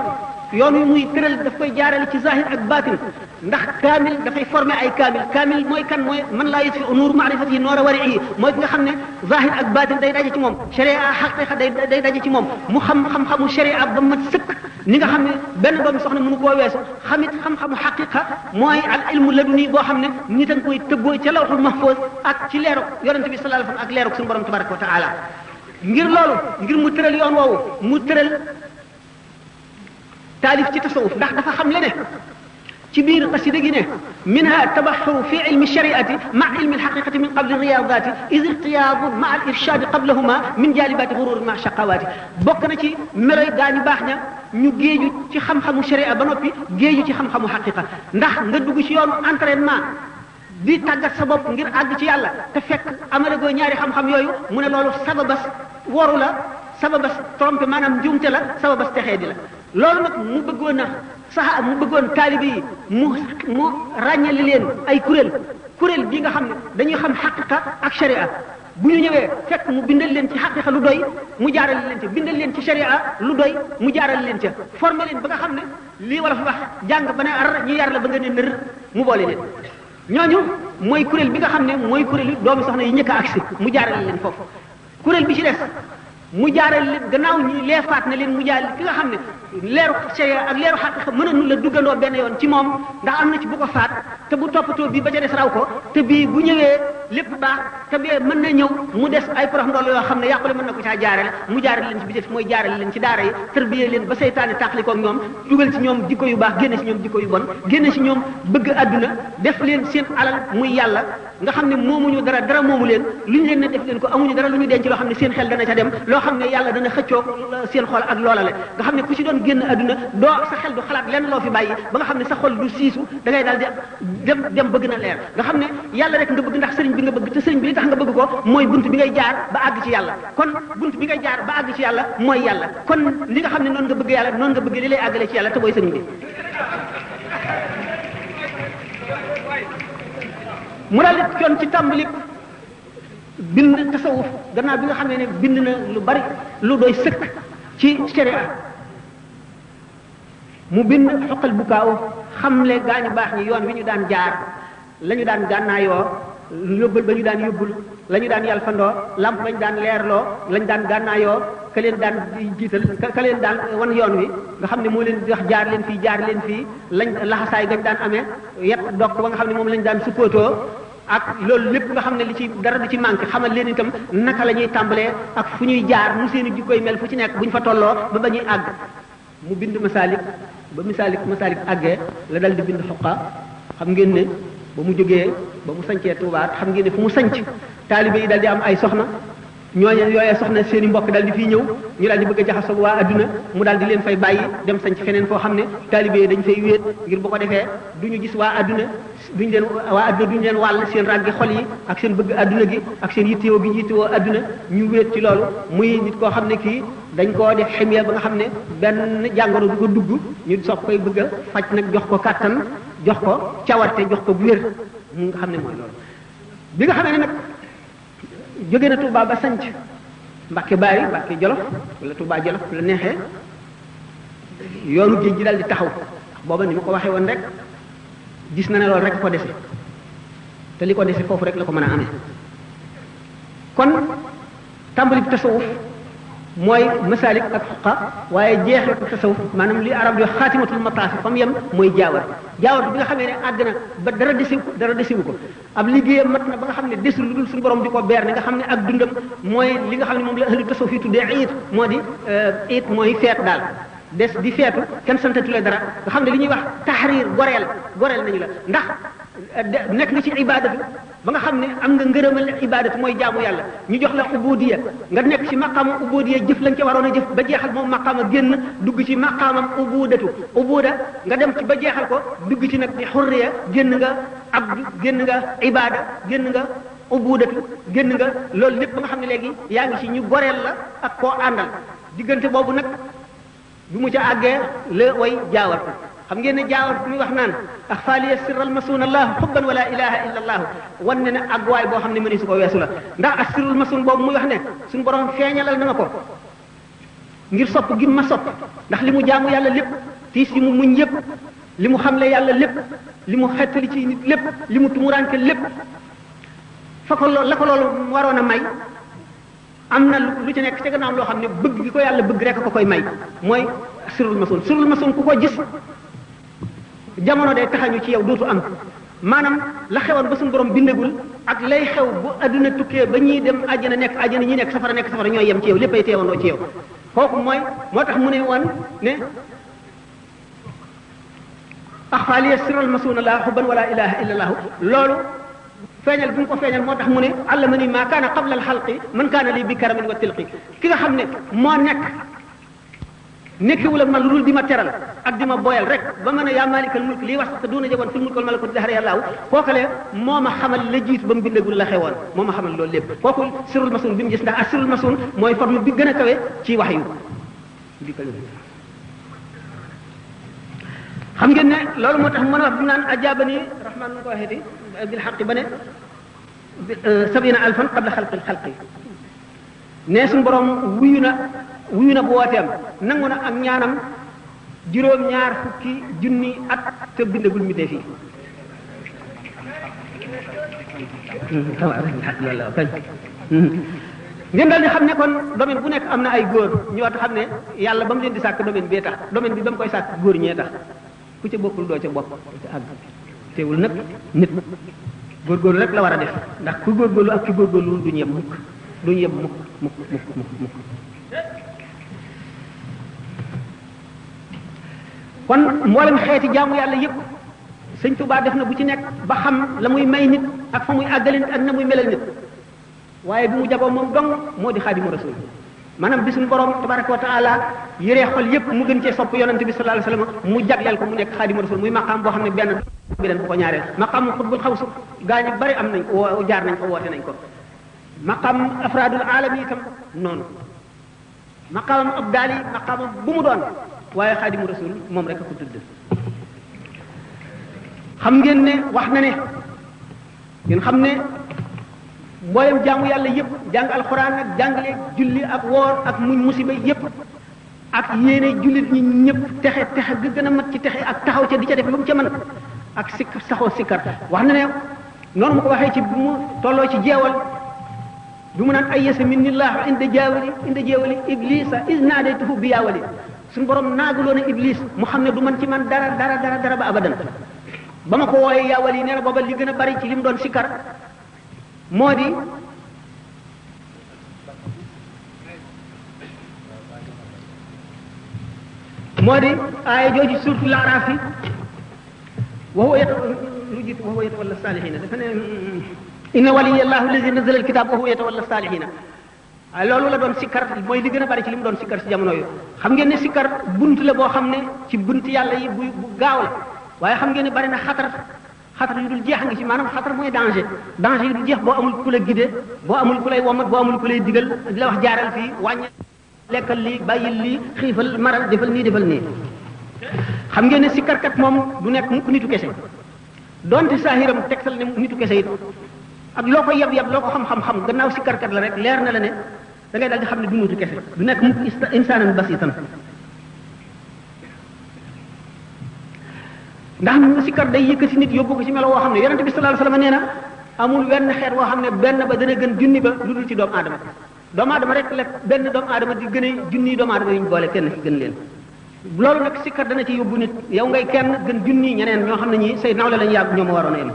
S1: yoon wi muy tëral daf koy jaarale ci zahir ak batin ndax kaamil dafay formé ay kaamil mooy kan mooy man laa yutfi nuur maarifati noora wari'i mooy ki nga xam ne zahir ak batin day daje ci moom sharia haqiqa day daje ci moom mu xam-xamu sharia ba mat sëkk ni nga xam ne benn doomi soxna mënu koo weesu xamit xam-xamu haqiqa mooy al ilmu laduni boo xam ne nit a nga koy tëggoo ca lawhul mahfuz ak ci leeru yonente bi sallallahu alayhi wasallam ak leeru suñu borom tabaraka wa taala ngir loolu ngir mu tëral yoon woowu mu tëral taalif ci tasawuf ndax dafa xam le ne ci biir qasida gi ne minha tabaxuru fi ilmi shariati ma ilmi alxaqiqati min qabli riyadati id irtiyaadu ma al irshadi qablahuma min jalibati gurur ma shaqawati bokk na ci meroy gaañu baax ña ñu géeju ci xam-xamu sharia ba noppi géeju ci xam-xamu xaqiqa ndax nga dugg ci yoonu entraînement di tàggat sa bopp ngir àgg ci yàlla te fekk amale goo ñaari xam-xam yooyu mu ne loolu sababas waru la sababas trompé maanaam njuumte la sababas texee di la loolu nag mu bëggoon a sax mu bëggoon taalibe yi mu ràññali leen ay kuréel bi nga xam ne dañuy xam xaqiqa ak sharia bu ñu ñëwee fekk mu bindal leen ci xaqiqa lu doy mu jaarale leen ca bindal leen ci sharia lu doy mu jaarale leen ca formé leen ba nga xam ne lii wala fi wax jàng ba ne ar ñu yar la ba nga ne nër mu boole leen ñooñu mooy kuréel bi nga xam ne mooy kuréel doomi soxna yi njëkk a agsi mu jaarale leen foofu kuréel bi ci des mu jaarale leen gannaaw ñi leefaat na leen mu jaarale ki nga xam ne leeru sharia ak leeru xaqiqa mën nu la duggandoo benn yoon ci moom ndax am na ci bu ko faat te bu toppatoo bii ba ca des raw ko te bii bu ñëwee lépp baax te bee mën na ñëw mu des ay porox ndool yoo xam ne yàqule mën na ko caa jaarale mu jaarale leen ci bi def mooy jaarale leen ci daara yi tërbiyee leen ba seytaane tàqalikoo ak ñoom dugal ci ñoom jikko yu baax génne ci ñoom jikko yu bon génne ci ñoom bëgg adduna def leen seen alal muy yàlla nga xam ne moomuñu dara moomu leen lu ñu leen ne def leen ko amuñu dara lu ñu denc loo xam ne seen xel dana ca dem loo xam ne yàlla dana xëccoo seen xol ak loola le nga xam ne ku ci doon génn adduna doo sa xel du xalaat lenn loo fi bàyyi ba nga xam ne sa xol du siisu da ngay daal di dem bëgg na leer nga xam ne yàlla rek nga bëgg ndax sëriñ bi nga bëgg te sëriñ bi li tax nga bëgg ko mooy bunt bi ngay jaar ba àgg ci yàlla kon bunt bi ngay jaar ba àgg ci yàlla mooy yàlla kon li nga xam ne noonu nga bëgg yàlla noonu nga bëgg li lay àggale ci yàlla te mooy sëriñ bi mu daal di coon ci tàmbali bind tasawuf gannaaw bi nga xam ne bind na lu bari lu doy sëkk ci sharia mu bind xoqal bu kaaw xamle gaañu baax ñi yoon wi ñu daan jaar la ñu daan gànnaayoo yóbbal ba ñu daan yóbbul la ñu daan yalfandoo lamp ba ñu daan leerloo la ñu daan gànnaayoo ka leen daan jiital ka leen daan wan yoon wi nga xam ne moo leen di wax jaar leen fii lañ laxasaay gañ daan amee yet dokk ba nga xam ne moom lañ daan suppootoo ak loolu lépp nga xam ne li ci dara du ci manqué xamal leen itam naka la ñuy tàmbalee ak fu ñuy jaar nu seen i jikkoy mel fu ci nekk bu ñu fa tolloo ba ñuy àgg mu bind masaalik ba masaalik àggee la dal di bind xoqa xam ngeen ne ba mu jógee ba mu sancee Tuubaa xam ngeen ne fu mu sanc taalibe yi dal di am ay soxna ñooñu yooyee soxna seen i mbokk dal di fii ñëw ñu dal di bëgg a jaxasoo waa adduna mu dal di leen fay bàyyi dem sanc feneen foo xam ne taalibe yi dañ fay wéet ngir bu ko defee du ñu gis waa adduna duñ leen wàll seen ràggi xol yi ak seen bëgg adduna gi ak seen yittewoo gi ñu yittewoo adduna ñu wéet ci loolu muy nit koo xam ne kii dañ koo def ximiya ba nga xam ne benn jàngoro du ko dugg ñu soog koy bëgg a faj nag jox ko kàttan jox ko cawarte jox ko bu wér mu nga xam ne mooy loolu bi nga xam ne nag jóge na Touba ba sanc Mbàkke Baari Mbàkke Jolof wala Touba Jolof la neexee yoonu géej gi daal di taxaw booba ni ma ko waxee woon rek gis na ne loolu rek ko dese te li ko dese foofu rek la ko mën a amee kon tàmbali bi tasawuf mooy masaalik ak xuqa waaye jeexal ko tasawuf maanaam li arab yo xaatimatul mataafi fa mu yem mooy jaawar bi nga xamee ne àgg na ba dara desiwu ko ab liggéeyam mat na ba nga xam ne desul lu dul suñu borom di ko beer ne nga xam ne ak dundam mooy li nga xam ne moom la ahlu tasawuf yi tuddee iit moo di iit mooy feet daal des di feetu kenn santatule dara nga xam ne li ñuy wax tahrir goreel nañu la ndax nekk nga ci ibadatu ba nga xam ne am nga ngërëmal ibadatu mooy jaamu yàlla ñu jox la ubudiya nga nekk ci maqaama ubudiya jëf lañ ca waroon a jëf ba jeexal moom maqaama génn dugg ci maqaamam ubuda nga dem ci ba jeexal ko dugg ci nag di xurriya génn nga abdu génn nga ibada génn nga ubudatu génn nga loolu lépp ba nga xam ne léegi yaa ngi ci ñu goreel la ak koo àndal diggante boobu nag bi mu ca àggee la way jaawar xam ngeen ne jaawar bi muy wax naan axfaaliya sirral masuun allah xubban wala ilaha illa allah wan ne ne àgguwaay boo xam ne mëni su ko weesu la ndax ak sirrul masuun boobu muy wax ne suñu borom feeñalal na ma ko ngir sopp gi ma sopp ndax li mu jaamu yàlla lépp tiis yi mu muñ yépp li mu xamle yàlla lépp li mu xettali ci nit lépp li mu tumuraanke lépp fa ko la ko loolu waroon a may am na lu ci nekk ca gannaaw loo xam ne bëgg gi ko yàlla bëgg rek ko koy may mooy sirrul masoon ku ko gis jamono day taxañu ci yow dootu am maanaam la xewoon ba suñu borom bindagul ak lay xew bu adduna tukkee ba ñuy dem àjjana nekk àjjana ñi nekk safara ñooy yem ci yow léppay teewandoo ci yow kooku mooy moo tax mu ne woon ne axfa liya sirral masuuna laa xubban wala ilaha illa allahu loolu feeñal bi mu ko feeñal moo tax mu ne allamani maa kaana qabla alxalqi man kaana lii bi karamin wa tilqi ki nga xam ne moo nekkiwul ak man lu dul di ma teral ak di ma boyal rek ba mën a yaa maalikal mulk lii wax te duuna jaboon fil mulk wal malakut dahara yàllaahu kookale moo ma xamal la jiitu ba mu bindagul la xewoon moo ma xamal loolu lépp kooku sirrul masuun bi mu gis ndax ak sirrul masuun mooy forme bi gën a kawe ci wax yu xam ngeen ne loolu moo tax mën a wax bi naan ajaabani rahmaan nu ko waxeeti bil xaqi ba ne sabina alfan qabla xalqil xalqi ne suñu borom wuyu na bu wooteem nangu na ak ñaanam juróom-ñaar fukki junni at te bindagul mi dee fii ngeen daal di xam ne kon domaine bu nekk am na ay góor ñu wax xam ne yàlla ba mu leen di sàkk domaine bee tax domaine bi ba mu koy sàkk góor ñee tax ku ca bokkul doo ca bokk doo ca àgg teewul nag nit góorgóorlu rek la war a def ndax ku góorgóorlu ak ki góorgóorlu duñu yem mukk kon mboolem xeeti jaamu yàlla yépp sëñ Tuubaa def na bu ci nekk ba xam la muy may nit ak fa muy àggale nit ak na muy melal nit waaye bi mu jagoo moom dong moo di xaadimu rasul maanaam bi suñu borom tabaraka wa taala yëree xol yépp mu gën cee sopp yonente bi sallallahu alayhi wasallam mu jagleel ko mu nekk xaadimu rasul muy maqaam boo xam ne benn bi leen bu ko ñaareel maqaam xutbul xawsu gaa ñi bari am nañ ko jaar nañ ko woote nañ ko maqaam afraadul aalami itam noonu maqaamam abdaali maqaamam bu mu doon waaye xaadimu rasul moom rek a ko tudd xam ngeen ne wax na ne ngeen xam ne mboolem jaamu yàlla yépp jàng alxuraan ak jàngale julli ak woor ak muñ musiba yépp ak yéene jullit ñi ñëpp texe gi gën a mat ci texe ak taxaw ca di ca def lu mu ca mën ak sikkar saxoo sikkar wax na ne noonu mu ko waxee ci bu mu tolloo ci jeewal bi mu naan ayyasa minnillahu inda jeewali iblisa is naadaytuhu bi yaawali suñu borom naaguloo na iblis mu xam ne du man ci man dara ba abadan ba ma ko wooyee yaawali nee na booba li gën a bari ci li mu doon sikkar moo di aaya jooju surtout laaraaf yi wa huwa yatawalla saalihiina dafa ne inna waliyallahu allazi nazzala alkitab wa huwa yatawalla saalihiina loolu la doon sikkar mooy li gën a bari ci li mu doon sikkar ci jamono yu xam ngeen ne sikkar bunt la boo xam ne ci bunt yàlla yi bu gaaw la waaye xam ngeen ne bari na xatar yu dul jeex ngi ci maanaam xatar mooy danger yu dul jeex boo amul ku la gide boo amul ku lay womat boo amul ku lay digal di la wax jaaral fii wàññi lekkal lii bàyyil lii xiifal maral defal nii xam ngeen ne sikkarkat moom du nekk mukk nitu kese donte saahiram tegtal ne nitu kese it ak loo ko yab loo ko xam-xam gannaaw sikkarkat la rek leer na la ne da ngay daal di xam ne du nitu kese du nekk mukk insaanan basitan ndax sikkar day yëkkati nit yóbbu ko ci melo woo xam ne yonente bi sallallahu alayhi wasallam nee na amul wenn xeet woo xam ne benn ba dana gën junni ba lu dul ci doomu aadama rek la benn doomu aadama di gën a junni doomu aadama yu ñu boole kenn ci gën leen loolu nag sikkar dana ci yóbbu nit yow ngay kenn gën junni ñeneen ñoo xam ne ñi say nawle lañu yàgg ñoo ma waroon a yem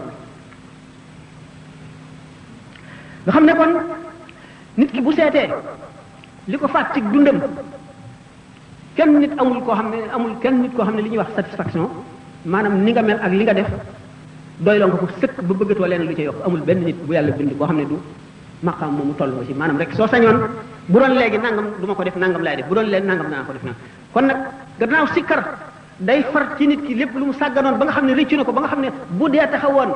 S1: nga xam ne kon nit ki bu seetee li ko faat ci dundam kenn nit amul koo xam ne li ñuy wax satisfaction maanaam ni nga mel ak li nga def doyloo nga ko sëkk ba bëggatoo leen lu ca yokk amul benn nit bu yàlla bind boo xam ne du maqaam moomu toll ci maanaam rek soo sañoon bu doon léegi nangam du ma ko def nangam laay def bu doon léegi nangam danaa ko def nangam kon nag gannaaw sikkar day far ci nit ki lépp lu mu sàgganoon ba nga xam ne rëccu na ko ba nga xam ne bu dee taxawoon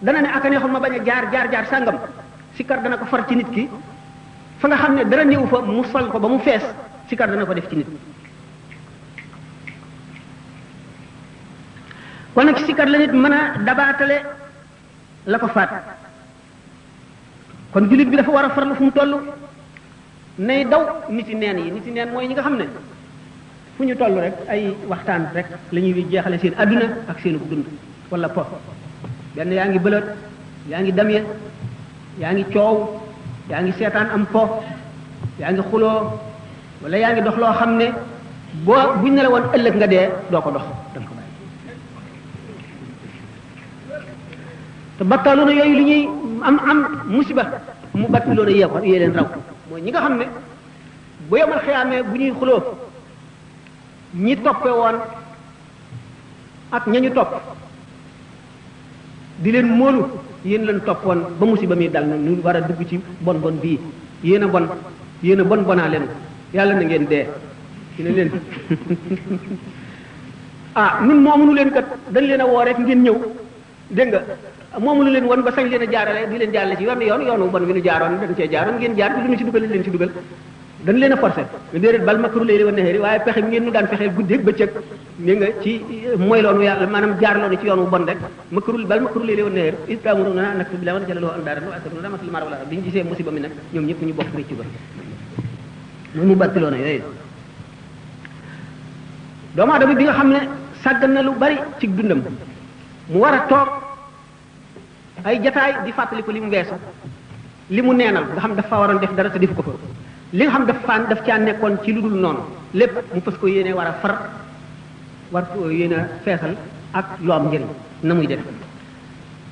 S1: dana ne aka neexoon ma bañ a jaar sàngam sikkar dana ko far ci nit ki fa nga xam ne dara néew fa mu sol ko ba mu fees sikkar dana ko def ci nit kon nag sikkar la nit mën a dabaatale la ko faat kon jullit bi dafa war a farlu fu mu toll nay daw niti neen mooy ñi nga xam ne fu fu ñu toll rek ay waxtaan rek la ñuy jeexale seen adduna ak seenu dund wala po benn yaa ngi bëlët yaa ngi damye yaa ngi coow yaa ngi seetaan am po yaa ngi xuloo wala yaa ngi dox loo xam ne boo buñ ne la woon ëllëg nga dee doo ko dox danga ko bàyyi te battaaloona yooyu li ñuy am musiba mu battiloona yee leen raw mooy ñi nga xam ne bu yomal xiyaamee bu ñuy xuloo ñi toppe woon ak ñañu topp di leen móolu yéen leen topp woon ba musiba mi dal na ñu war a dugg ci bon bon bii yéen a bon bonaa leen yàlla na ngeen dee ci ne leen nun moomunu leen kat dañ leen a woo rek ngeen ñëw dégg nga moomunu leen woon ba sañ leen a jaarale di leen jaarale ci yoonu bon wi nu jaaroon dañ cee jaaroon ngeen jaar di duñu ci dugal leen ci dugal dañ leen a forcé nga déedéet bal makru layli wan nahaari waaye pexe mi ngeen nu daan fexeel guddeeg bëccëg ni nga ci mooy loonu yàlla maanaam jaar loonu ci yoon wu bon rek bal makru layli wan nahaari iz ta'muruna an nakfura billahi wa naj'ala lahu andaadan wa asirruna matal mar wala bi ñu gisee musiba mi nag ñoom ñëpp ñu bokk rëccu ba mooy mu battiloona yooyu doomu aadama bi nga xam ne sàggan na lu bari ci dundam mu war a toog ay jataay di fàttali ko li mu weesu li mu neenal nga xam dafa waroon def dara te defu ko fa li nga xam daf caa nekkoon ci lu dul noonu lépp mu fas ko yéene war a far war ko yéene a feesal ak lu am njëriñ na muy def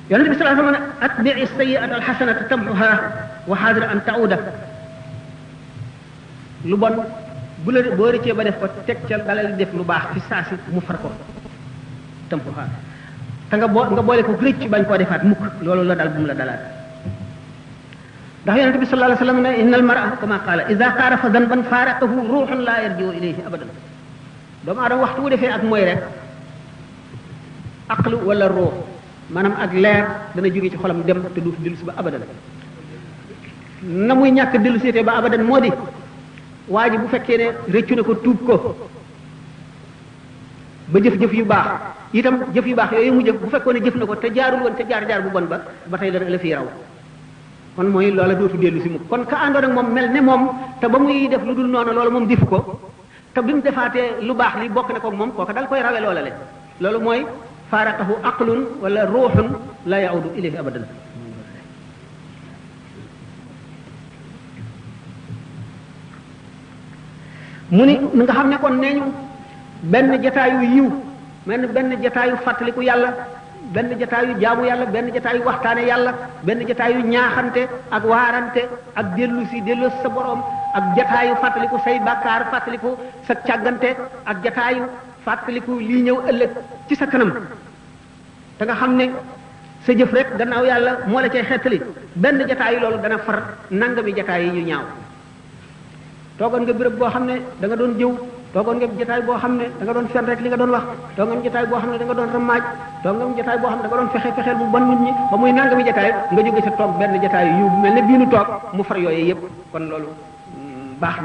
S1: yonente bi sallallahu alayhi wa sallam atbi'i sayyi'ata alxasanata tamhuha wa xaadir an ta'uda lu bon bu la boo rëccee ba def ko teg ca dalal def lu baax fi saasi mu far ko tamhuha te nga boole ko rëcc bañ koo defaat mukk loolu la dal bu mu la dalaat ndax yonente bi sallallahu alayhi wa sallam ne inna al mar'a kama qaala ida qaarafa danban faaraqahu ruuxun laa yarji'u ilayhi abadan doomu aadama waxtu wu defee ak mooy rek aqlu wala ruux maanaam ak leer dana jóge ci xolam dem te du dellu si ba abadan na muy ñàkk dellu seetee ba abadan moo di waa ji bu fekkee ne rëccu na ko tuub ko ba jëf-jëf yu baax itam jëf yu baax yooyu mu jëf bu fekkoon ne jëf na ko te jaarul woon te jaar bu bon ba tey dana la fii raw kon mooy loola dootu dellu si mukk kon ka àndoon ak moom mel ne moom te ba muy def lu dul noonu loolu moom defu ko te bi mu defaatee lu baax li bokk na ko moom kooka dal koy rawe loola le loolu mooy faaraqahu aqlun wala ruuxun la yaudu ilayhi abadan mu ni nga xam ne kon nee ñu benn jataayu yiw benn jataayu fàttaliku yàlla benn jataayu jaamu yàlla benn jataayu waxtaane yàlla benn jataayu ñaaxante ak waarante ak dellu sa borom ak jataayu fàttaliku say bàkkaar fàttaliku sa càggante ak jataayu fàttaliku lii ñëw ëllëg ci sa kanam te nga xam ne sa jëf rek gannaaw yàlla moo la cay xettali benn jataayu loolu dana far nangami jataay yi yu ñaaw toogoon nga béréb boo xam ne da nga doon jëw toogoon nga jotaay boo xam ne da nga doon fen rek li nga doon wax toogoon nga jotaay boo xam ne da nga doon ramaaj toogoon nga jotaay boo xam ne da nga doon fexeel bu bon nit ñi ba muy nangami jotaay nga jóge sa toog benn jotaay yu mel ne bii nu toog mu far yooyu yëpp kon loolu baax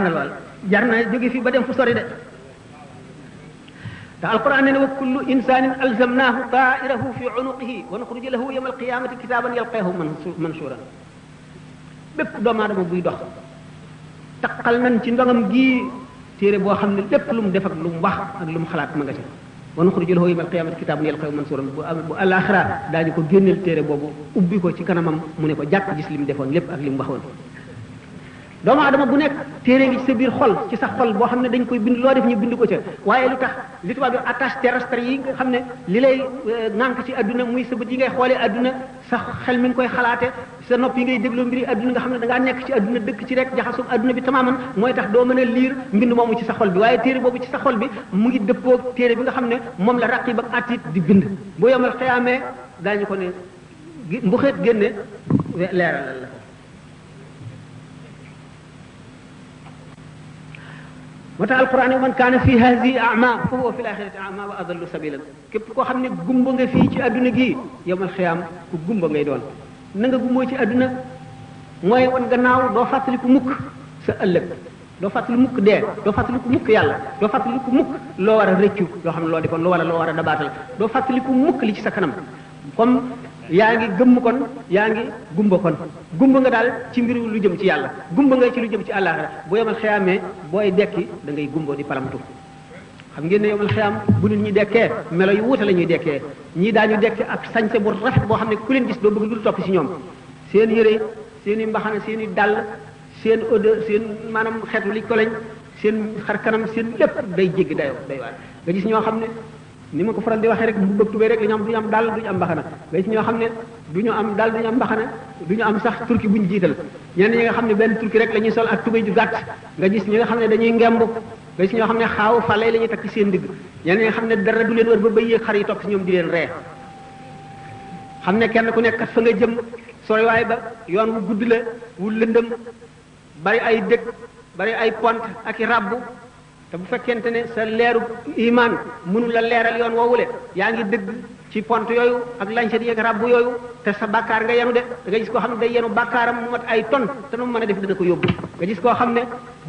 S1: na lool jar na jóge fii ba dem fu sori de te alquran ne wa kullu insanin alzamnahu ta'irahu fi unuqihi wa nuxriju lahu yawma alqiyamati kitaban yalqahu manshura bépp doomu aadama buy dox taqal nañ ci ndongam gii téere boo xam ne lépp lu mu def ak lu mu wax ak lu mu xalaat ma nga ci wa nuxriju lahu yawmal qiyaamati kitaaban yalqahu mansuuran bu àllaaxira daañu ko génneel téere boobu ubbi ko ci kanamam mu ne ko jàkk gis li mu defoon lépp ak li mu waxoon doomu adama bu nekk téere ngi ci sa biir xol ci sa xol boo xam ne dañ koy bind loo def ñu bind ko ca waaye lu tax li tubaab yi attache terrestre yi nga xam ne li lay ŋànk ci adduna muy sa bët yi ngay xoolee adduna sa xel mi ngi koy xalaate sa nopp yi ngay dégloo mbiri adduna nga xam ne da ngaa nekk ci adduna dëkk ci rek jaxasoo adduna bi tamaaman mooy tax doo mën a liir mbind moomu ci sa xol bi waaye téere boobu ci sa xol bi mu ngi dëppoo téere bi nga xam ne moom la raqib ak atit di bind boo yomal xiyaamee daañu ko ne bu xeet génne leeralal la moo tax alquran yi man kaana fi hadihi ama fa huwa fi laxirati ama wa adallu sabilan képp koo xam ne gumba nga fii ci adduna gii yowmal xiyaam ku gumba ngay doon na nga gumboo ci adduna mooy wan gannaaw doo fàttaliku mukk sa ëllëg doo fàttaliku mukk dee doo fàttaliku mukk yàlla doo fàttaliku mukk loo war a rëccu loo xam ne loo defoon loo war a dabaatal doo fàttaliku mukk li ci sa kanam comme yaa ngi gëmm kon yaa ngi gumba kon gumba nga daal ci mbiru lu jëm ci yàlla gumba nga ci lu jëm ci àllaaxira bu yemal xiyaamee booy dekki da ngay gumbo di palamtu xam ngeen ne yemal xiyaam bu nit ñi dekkee melo yu wuute la ñuy dekkee ñii daañu dekki ak sañse bu rafet boo xam ne ku leen gis doo bëgg lu topp ci ñoom seen yére seen i mbaxana seen i dàll seen odeur seen maanaam xeetu li ko lañ seen xar kanam seen lépp day jéggi dayoo day waar nga gis ñoo xam ne ni ma ko faral di waxee rek bu bëgg tubee rek la ñu am du ñu am dàll du ñu am mbaxana nga gis ñoo xam ne du ñu am dàll du ñu am mbaxana du ñu am sax turki bu ñu jiital ñenn ñi nga xam ne benn turki rek la ñuy sol ak tubéy ju gàtt nga gis ñi nga xam ne dañuy ngemb nga gis ñoo xam ne xaaw fàllay la ñuy takk ci seen digg ñenn ñi nga xam ne dara du leen wër ba bëy yéeg xar yi topp ci ñoom di leen ree xam ne kenn ku nekk kat fa nga jëm soriwaay ba yoon wu gudd la wu lëndëm bari ay dëkk bari ay pont ak i rabbu te bu fekkente ne sa leeru iman mënu la leeral yoon woowule yaa ngi dëgg ci pont yooyu ak lañset yi ak rabbu yooyu te sa bàkkaar nga yenu de da nga gis koo xam ne day yenu bàkkaaram mu mat ay ton te nu mu mën a def dina ko yóbbu nga gis koo xam ne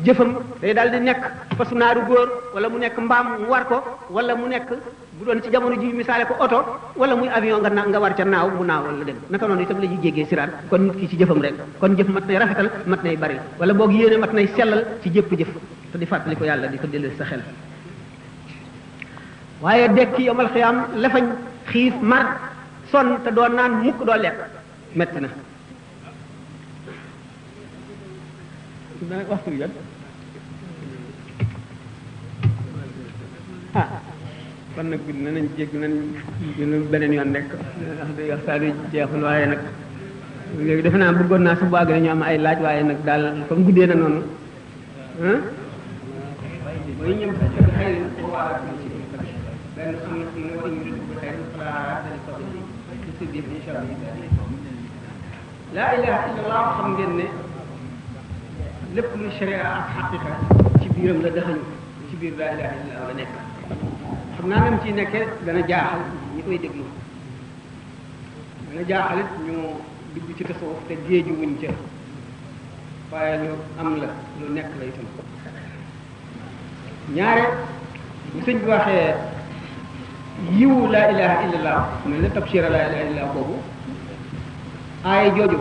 S1: jëfam day daal di nekk fasu naaru góor wala mu nekk mbaam mu war ko wala mu nekk bu doon ci jamono ji misaale ko oto wala muy avion nga war ca naaw mu naaw wala dem naka noonu itam la ñuy jéggee siraat kon nit ki ci jëfam rek kon jëf mat nay rafetal mat nay bari wala boog yéene mat nay sellal ci jëpp jëf te di fàttali ko yàlla di ko dellu sa xel waaye dekki yomal xiyaam lefañ xiif mar sonn te doo naan mukk doo lekk metti na waxtu bi kon nag nañ jégg nañ beneen yoon rek wax dëgg waxtaan wi jeexul waaye nag léegi defe naa bëggoon naa sax bu àgg ñu am ay laaj waaye nag daal comme guddee na noonu mooy ñëm xëy benn am na mu war a ñu xëy laa ilaha illallah xam ngeen ne lépp lu sharia ak xaqiqa ci biiram la daxañu ci biir laa ilaha illallah la nekk xam naa même ci nekkee dana jaaxal ñi koy déglu dana jaaxalit ñu dugg ci tasawuf te géeju wuñ ca waaye lu am la lu nekk la itam ñaare bu sëñ bi waxee yiwu laa ilaha illallah mel ne tabshira laa ilaha illallah boobu aaya jooju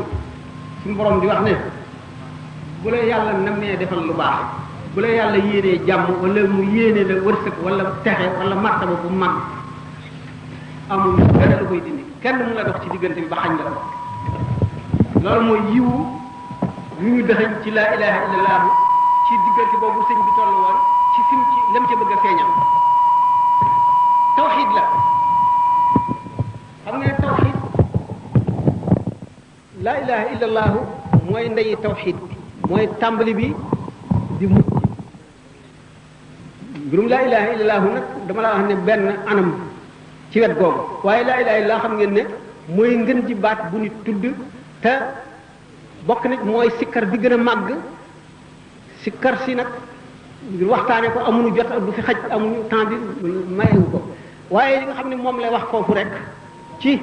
S1: suñu borom di wax ne bu la yàlla namee defal lu baax bu la yàlla yéenee jàmm wala mu yéene la wërsëg wala texe wala martaba bu mag amul dara lu koy dindi kenn mu la dox ci diggante bi ba xañ la ko loolu mooy yiwu yu ñu dëxañ ci laa ilaha illallah ci diggante boobu sëñ bi toll woon ci fim ci lam ca bëgg a feeñal tawxid la xam nga ne tawxid laa ilaha illallah mooy ndeyi tawxid mooy tàmbali bi di mucc mbirum laa ilaha illallah nag dama la wax ne benn anam ci wet googu waaye laa ilaha illallah xam ngeen ne mooy ngën ji baat bu nit tudd te bokk nit mooy sikkar bi gën a màgg sikkar si nag ngir waxtaane ko amuñu jot du fi xaj amuñu temps bi mayewu ko waaye li nga xam ne moom lay wax foofu rek ci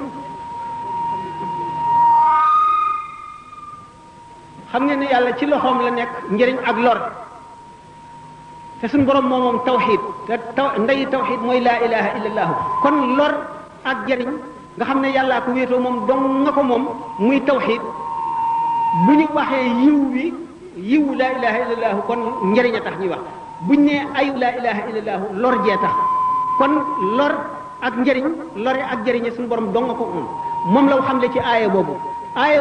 S1: xam ngeen ne yàlla ci loxoom la nekk njëriñ ak lor te suñu borom moom tawxid te ndeyi tawxid mooy laa ilaha illallah kon lor ak jëriñ nga xam ne yàllaa ko wéetoo moom dong nga ko moom muy tawxid bu ñu waxee yiwu laa ilaha illallah kon njëriñ a tax ñuy wax buñ ne ayu laa ilaha illallah lor jee tax kon lor ak njëriñ lore ak jëriñe suñu borom dong nga ko moom la xam le ci aaya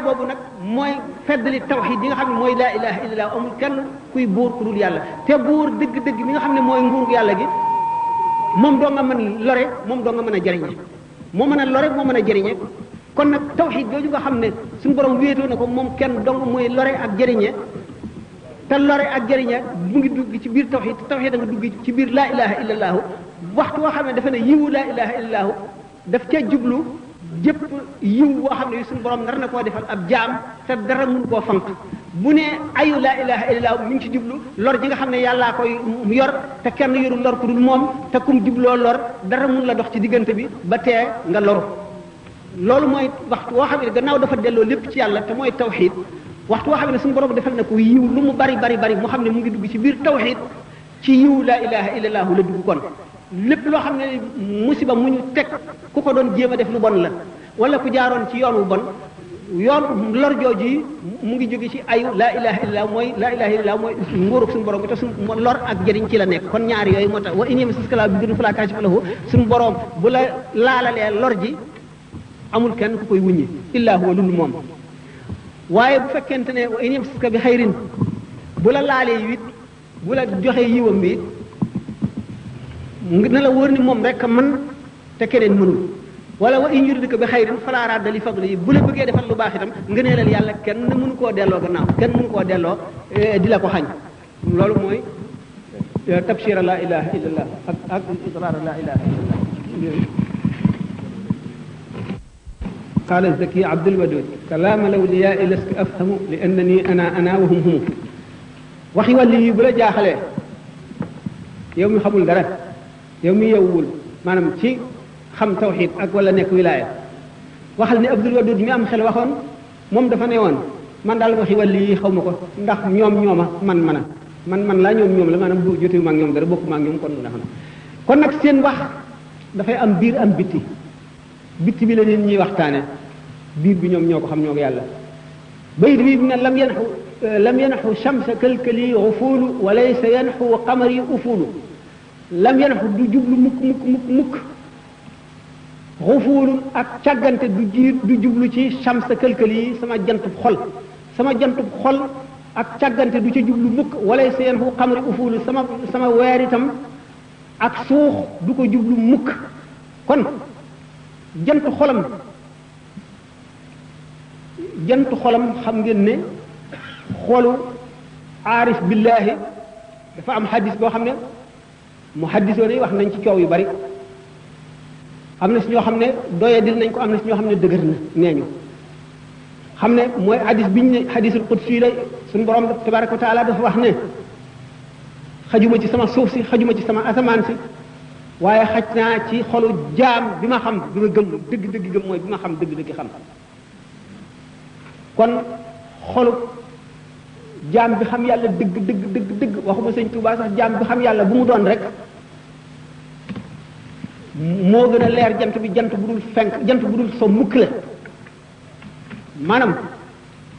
S1: boobu nag mooy feddali tawxid yi nga xam ne mooy laa ilaha illallah amul kenn kuy buur ku dul yàlla te buur dëgg-dëgg mi nga xam ne mooy nguur yàlla gi moom doo nga mën lore moom doo nga mën a jëriñe moo mën a lore moo mën a jëriñe kon nag tawxid jooju nga xam ne suñu borom wéetoo na ko moom kenn dong mooy lore ak jëriñe te lore ak jëriñe mu ngi dugg ci biir tawxid te tawxid da nga dugg ci biir laa ilaha illallah waxtu woo xam ne dafa ne yiwu laa ilaha illallah daf cee jublu jëpp yiw boo xam ne suñu borom nar na koo defal ab jaam te dara mun koo fanq bu ne ayu laa ilaha illallah mi ngi ci jublu lor ji nga xam ne yàllaa koy yor te kenn yorul lor ku dul moom te kum jubloo lor dara mun la dox ci diggante bi ba tee nga loru loolu mooy waxtu woo xam ne gannaaw dafa delloo lépp ci yàlla te mooy tawxid waxtu woo xam ne suñu borom defal na ko yiw lu mu bari mu xam ne mu ngi dugg ci biir tawxid ci yiw laa ilaha illallah la dugg kon lépp loo xam ne musiba mu ñu teg ku ko doon jéem a def lu bon la wala ku jaaroon ci yoon wu bon yoon lor jooju yi mu ngi jóge ci ayu laa ilaha illallah mooy nguurug suñu borom bi te suñu lor ak jëriñ ci la nekk kon ñaar yooyu moo tax wa in yamsaska llaahu bi durrin falaa kaashifa lahu suñu borom bu la laalalee lor ji amul kenn ku koy wuññi illaa huwa lul moom waaye bu fekkente ne wa in yamsaska bi xayrin bu la laalee it bu la joxee yiwam bi na la wóor ni moom rek man te keneen mënul wala wa in yuridka bi xayrin falaa radda li fadlihi bu la bëggee defal lu baax itam ngëneelal yàlla kenn mënu koo delloo gannaaw kenn mënu koo delloo di la ko xañ loolu mooy tabshira la ilaha illallah ak iqrar la ilaha illallah قال الزكي عبد الودود كلام الأولياء لست أفهم لأنني أنا وهم هم waxi wàlli yi bu la jaaxalee yow mi xamul dara yow mi yewwul maanaam ci xam tawxid ak wala nekk wilaaya waxal ni Abdul Wadud mi am xel waxoon moom dafa ne woon man daal waxi wàlli yi xaw ma ko ndax ñoom ñooma man laa ñoom la maanaam bu jotewu ma ak ñoom dara bokku ma ak ñoom kon ndax na kon nag seen wax dafay am biir am bitti bi la nit ñuy waxtaane biir bi ñoom ñoo ko xam ñoo ko yàlla bayit bi ne lam yanxu shamsa kalkali ufulu wa laysa yanxu qamari ufulu lam yanxu du jublu mukk ufulu ak càggante du jublu ci shamsa kalkali yi sama jantub xol ak càggante du ca jublu mukk wa laysa yanxu qamari ufulu sama weer itam ak suux du ko jublu mukk kon jant xolam xam ngeen ne xolu aarif billahi dafa am xadis boo xam ne mu xaddisoon yi wax nañ ci coow yu bari am na si ñoo xam ne doyadil nañ ko am na si ñoo xam ne dëgër na nee ñu xam ne mooy xadis biñ ne xadisul qudsi la suñu borom tabaraka wa taala dafa wax ne xajuma ci sama suuf si xajuma ci sama asamaan si waaye xaj naa ci xolu jaam bi ma xam bi ma gëm dëgg gëm mooy bi ma xam dëgg xam kon xolu jaam bi xam yàlla dëgg waxuma sëñ Tuubaa sax jaam bi xam yàlla bu mu doon rek moo gën a leer jant bi jant bu dul fenk jant bu dul so mukk la maanaam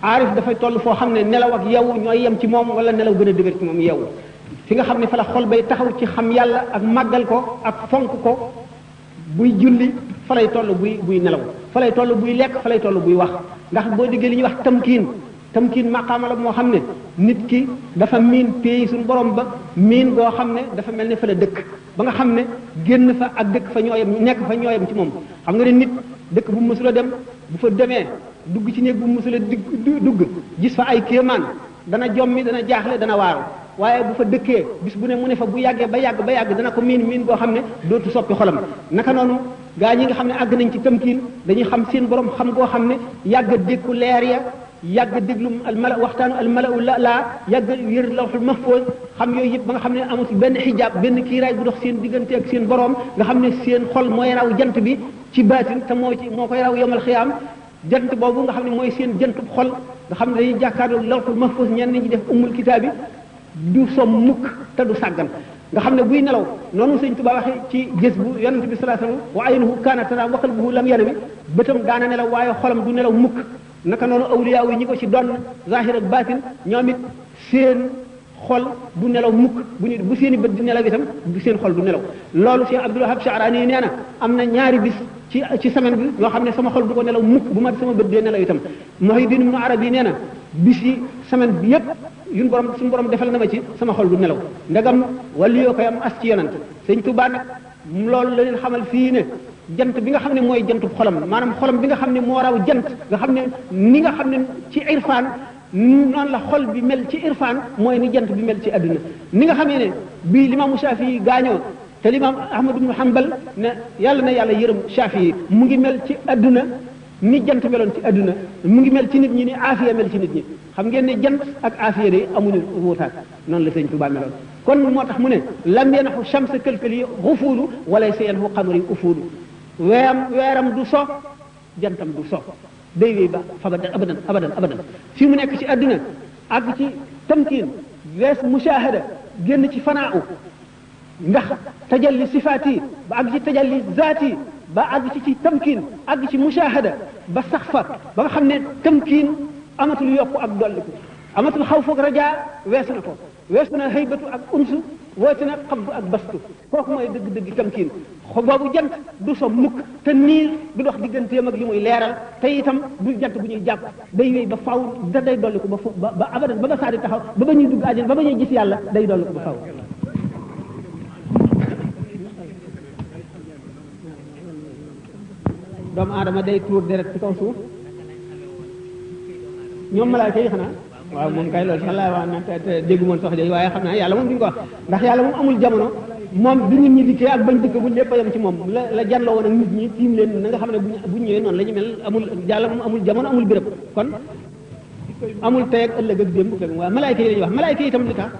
S1: aarif dafay toll foo xam ne nelaw ak yeewu ñooy yem ci moom wala nelaw gën a dëgër ci moom yeewu fi nga xam ne fa la xol bay taxaw ci xam yàlla ak màggal ko ak fonk ko buy julli fa lay toll buy nelaw fa lay toll buy lekk fa lay toll buy wax ndax boo diggee li ñuy wax tamkiin maqaama la moo xam ne nit ki dafa miin pays suñu borom ba miin goo xam ne dafa mel ne fa la dëkk ba nga xam ne génn fa ak dëkk fa ñooyam nekk fa ñooyam ci moom xam nga ne nit dëkk bu mësula dem bu fa demee dugg ci néeg bu mësula dugg gis fa ay kéemaan dana jommi dana jaaxle dana waaru waaye bu fa dëkkee bis bu ne mu ne fa bu yàggee ba yàgg dana ko miin goo xam ne dootu soppi xolam naka noonu gaa ñi nga xam ne àgg nañ ci tamkiin dañuy xam seen borom xam goo xam ne yàgg dékku leer ya yàgg déglu waxtaanu almalau la yàgg yër lawxul mahfuz xam yooyu yëpp ba nga xam ne amul ci benn xijaab benn kiiraay bu dox seen diggante ak seen borom nga xam ne seen xol mooy raw jant bi ci baatin te moo koy raw yomal xiyaam jant boobu nga xam ne mooy seen jantub xol nga xam ne dañuy jàkkaarloo lawxul mahfuz ñenn ñi def ummul kitaabi du som mukk te du sàggan nga xam ne buy nelaw noonu sëñ Tuubaa waxe ci gës bu yonent bi sallallahu alayhi wasallam wa aynuhu kaanat tanaam wa qalbuhu lam yanami bëtam daana nelaw waaye xolam du nelaw mukk naka noonu awliyaa yi ñi ko ci doon zahir ak baatin ñoom it seen xol du nelaw mukk bu seen i bët di nelaw itam bu seen xol du nelaw loolu Cheikh Abdul Wahab Sha'rani nee na am na ñaari bis ci semaine bi yoo xam ne sama xol du ko nelaw mukk bu ma sama bët dee nelaw itam Muhyiddin Ibn Arabi nee na bis yi semaine bi yépp suñu borom defal na ma ci sama xol du nelaw ndegam wali yoo koy am as ci yonant sëñ Tuubaa nag loolu la leen xamal fii ne jant bi nga xam ne mooy jantub xolam maanaam xolam bi nga xam ne moo raw jant nga xam ne ni nga xam ne ci irfaan noonu la xol bi mel ci irfaan mooy ni jant bi mel ci adduna ni nga xamee ne bii limaamu Shaafi gaañoo te limaam Ahmad ibn Hanbal ne yàlla na yàlla yërëm Shaafi mu ngi mel ci adduna ni jant meloon ci adduna mu ngi mel ci nit ñi ni aafiya mel ci nit ñi xam ngeen ne jant ak aafiya de amuñu wuutaat noonu la sëñ Tuubaa meloon kon moo tax mu ne lam yanxu shamsa kalkali xufuulu wala sa yanxu qamari ufuulu weeram du so jantam du so day wéy ba abadan fi mu nekk ci adduna ak ci tamkiin wees mushahada génn ci fanaaw ndax tajalli sifaat yi ba ak ci tajalli zaat yi ba àgg ci tamkiin àgg ci mushahada ba sax fa ba nga xam ne tamkiin amatul yokku ak dolliku amatul xaw foog rajaa weesu na ko weesu na haybatu ak unsu woote na xabdu ak bastu kooku mooy dëgg-dëgg tamkiin boobu jant du so mukk te niir du dox digganteem ak li muy leeral te itam du jant bu ñuy jàpp day wéy ba faw da day dolliku ba abadan ba saa di taxaw ba ñuy dugg àjjana ba ñuy gis yàlla day dolliku ba faw doomu aadama day tuur deret ci kaw suuf ñoom malaaka yi xanaa waaw moom kay loolu sax laa wax na te déggu moon sox jooju waaye xam naa yàlla moom duñu ko wax ndax yàlla moom amul jamono moom bi nit ñi dikkee ak bañ dikk bu lépp a yem ci moom la janloo woon ak nit ñi tiim leen na nga xam ne bu ñëwee noonu la ñu mel amul yàlla moom amul jamono amul béréb kon amul tey ak ëllëg ak démb fekk waaw malaayka yi la ñuy wax malaayka yi itam li tax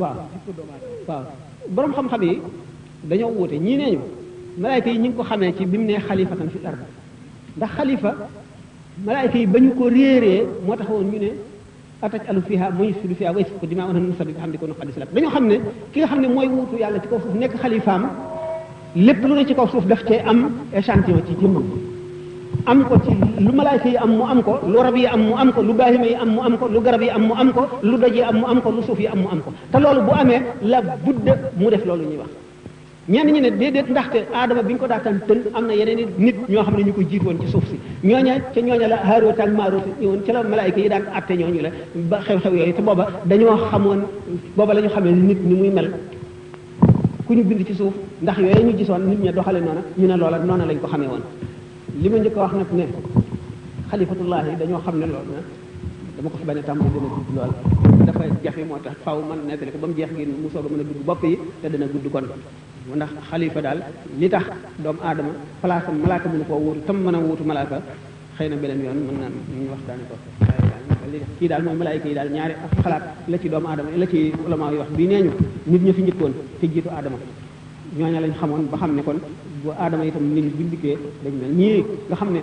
S1: waaw waaw borom xam-xam yi dañoo wuute ñii nee ñu malaayka yi ñu ngi ko xamee ci bi mu nee xalifatan fi ard ndax xalifa malaayka yi ba ñu ko réeree moo taxawoon ñu ne ataj alu fiha mooy yufsidu fiha wa yasfiku dimaa wa nahnu nusabbihu bihamdika wa nuqaddisu lak dañoo xam ne ki nga xam ne mooy wuutu yàlla ci kaw suuf nekk xalifaam lépp lu ne ci kaw suuf daf cee am échantillon ci jëmmam am ko ci lu malaayka yi am mu am ko lu rab yi am mu am ko lu baahima yi am mu am ko lu garab yi am mu am ko lu doj yi am mu am ko lu suuf yi am mu am ko te loolu bu amee la budda mu def loolu ñuy wax ñenn ñi ne déedéet ndaxte aadama bi ñu ko daataan tën am na yeneen nit ñoo xam ne ñu ko jiit woon ci suuf si ñooña ca ñooña la Haaroot ak Maaroot ñëwoon ca la malaayka yi daan atte ñooñu la ba xew-xew yooyu te booba dañoo xamoon booba la ñu xamee nit ni muy mel ku ñu bind ci suuf ndax yooyu ñu gisoon nit ña doxale noona ñu ne loola noona lañ ko xamee woon li ma njëkk a wax nag ne xalifatullahi dañoo xam ne loolu na dama ko fi bañ a tàmbali dana gudd lool dafa jafe moo tax faaw man nettali ko ba mu jeex ngeen mu soog a mën a dugg bopp yi te dana gudd kon ndax xalifa daal li tax doomu aadama place am malaaka mënu koo wuutu tam mën a wuutu malaaka xëy na beneen yoon mën naan ñu waxtaane ko li kii daal mooy malaayka yi daal ñaari xalaat la ci doomu aadama la ci ulama yi wax bii nee ñu nit ñi fi njëkkoon te jiitu aadama ñooña lañ xamoon ba xam ne kon bu aadama itam nit ñi buñ dikkee dañ mel ñii nga xam ne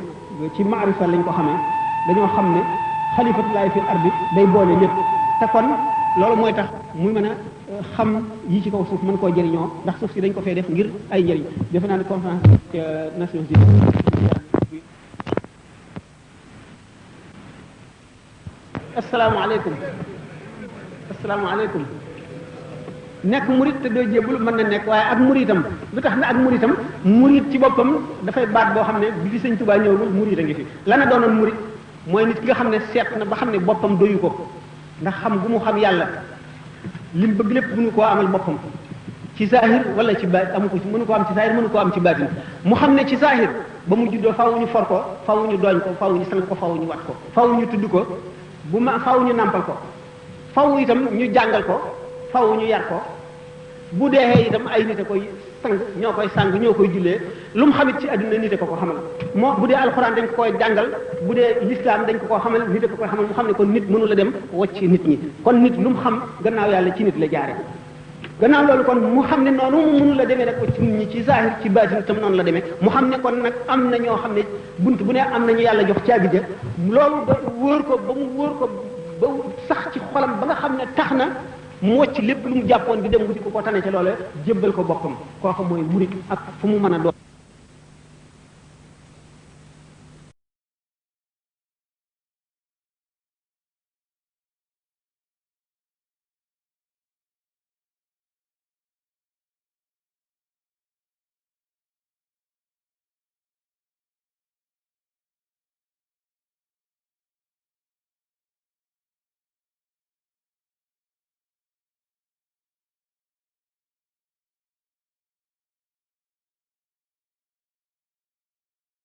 S1: ci maarifa lañ ko xamee dañoo xam ne xalifatullahi fil ardi day boole lépp te kon loolu mooy tax muy mën a xam yi ci kaw suuf mën koo jëriñoo ndax suuf si dañ ko fee def ngir ay njëriñ defe naa ne conférence Nations Unies asalaamaaleykum asalaamaaleykum nekk murit te doo jébbul mën na nekk waaye ak muritam lu tax na ak muritam murit ci boppam dafay baat boo xam ne bi fi sëñ Tuubaa ñëwul murit a ngi fi lana doonoon murit mooy nit ki nga xam ne seet na ba xam ne boppam doyu ko ndax xam gu mu xam yàlla lim bëgg lépp mënu koo amal boppam ci zahir wala ci baat amu ko ci mënu koo am ci zahir mënu koo am ci baatin mu xam ne ci zahir ba mu juddoo faaw ñu for ko faaw ñu dooñ ko faaw ñu sang ko faaw ñu wat ko faaw ñu tudd ko bu ma faaw ñu nàmpal ko faaw itam ñu jàngal ko faaw ñu yar ko bu dee itam ay nit a koy sang ñoo koy sang ñoo koy jullee lu mu xamit ci àdduna nit a ko xamal moo bu dee alxuraan dañ ko koy jàngal bu dee lislaam dañ ko xamal nit a ko koy xamal mu xam ne kon nit mënu la dem wacc nit ñi kon nit lu mu xam gannaaw yàlla ci nit la jaare gannaaw loolu kon mu xam ne noonu mu mënu la demee nag ko ci nit ñi ci zahir ci baatin itam noonu la demee mu xam ne kon nag am na ñoo xam ne bunt bu ne am nañu yàlla jox caabi ja loolu ba wóor ko ba mu wóor ko ba sax ci xolam ba nga xam ne tax na mu wocc lépp lu mu jàppoon di dem wuti ko tane ca loola jébbal ko boppam kooku mooy murit ak fu mu mën a doon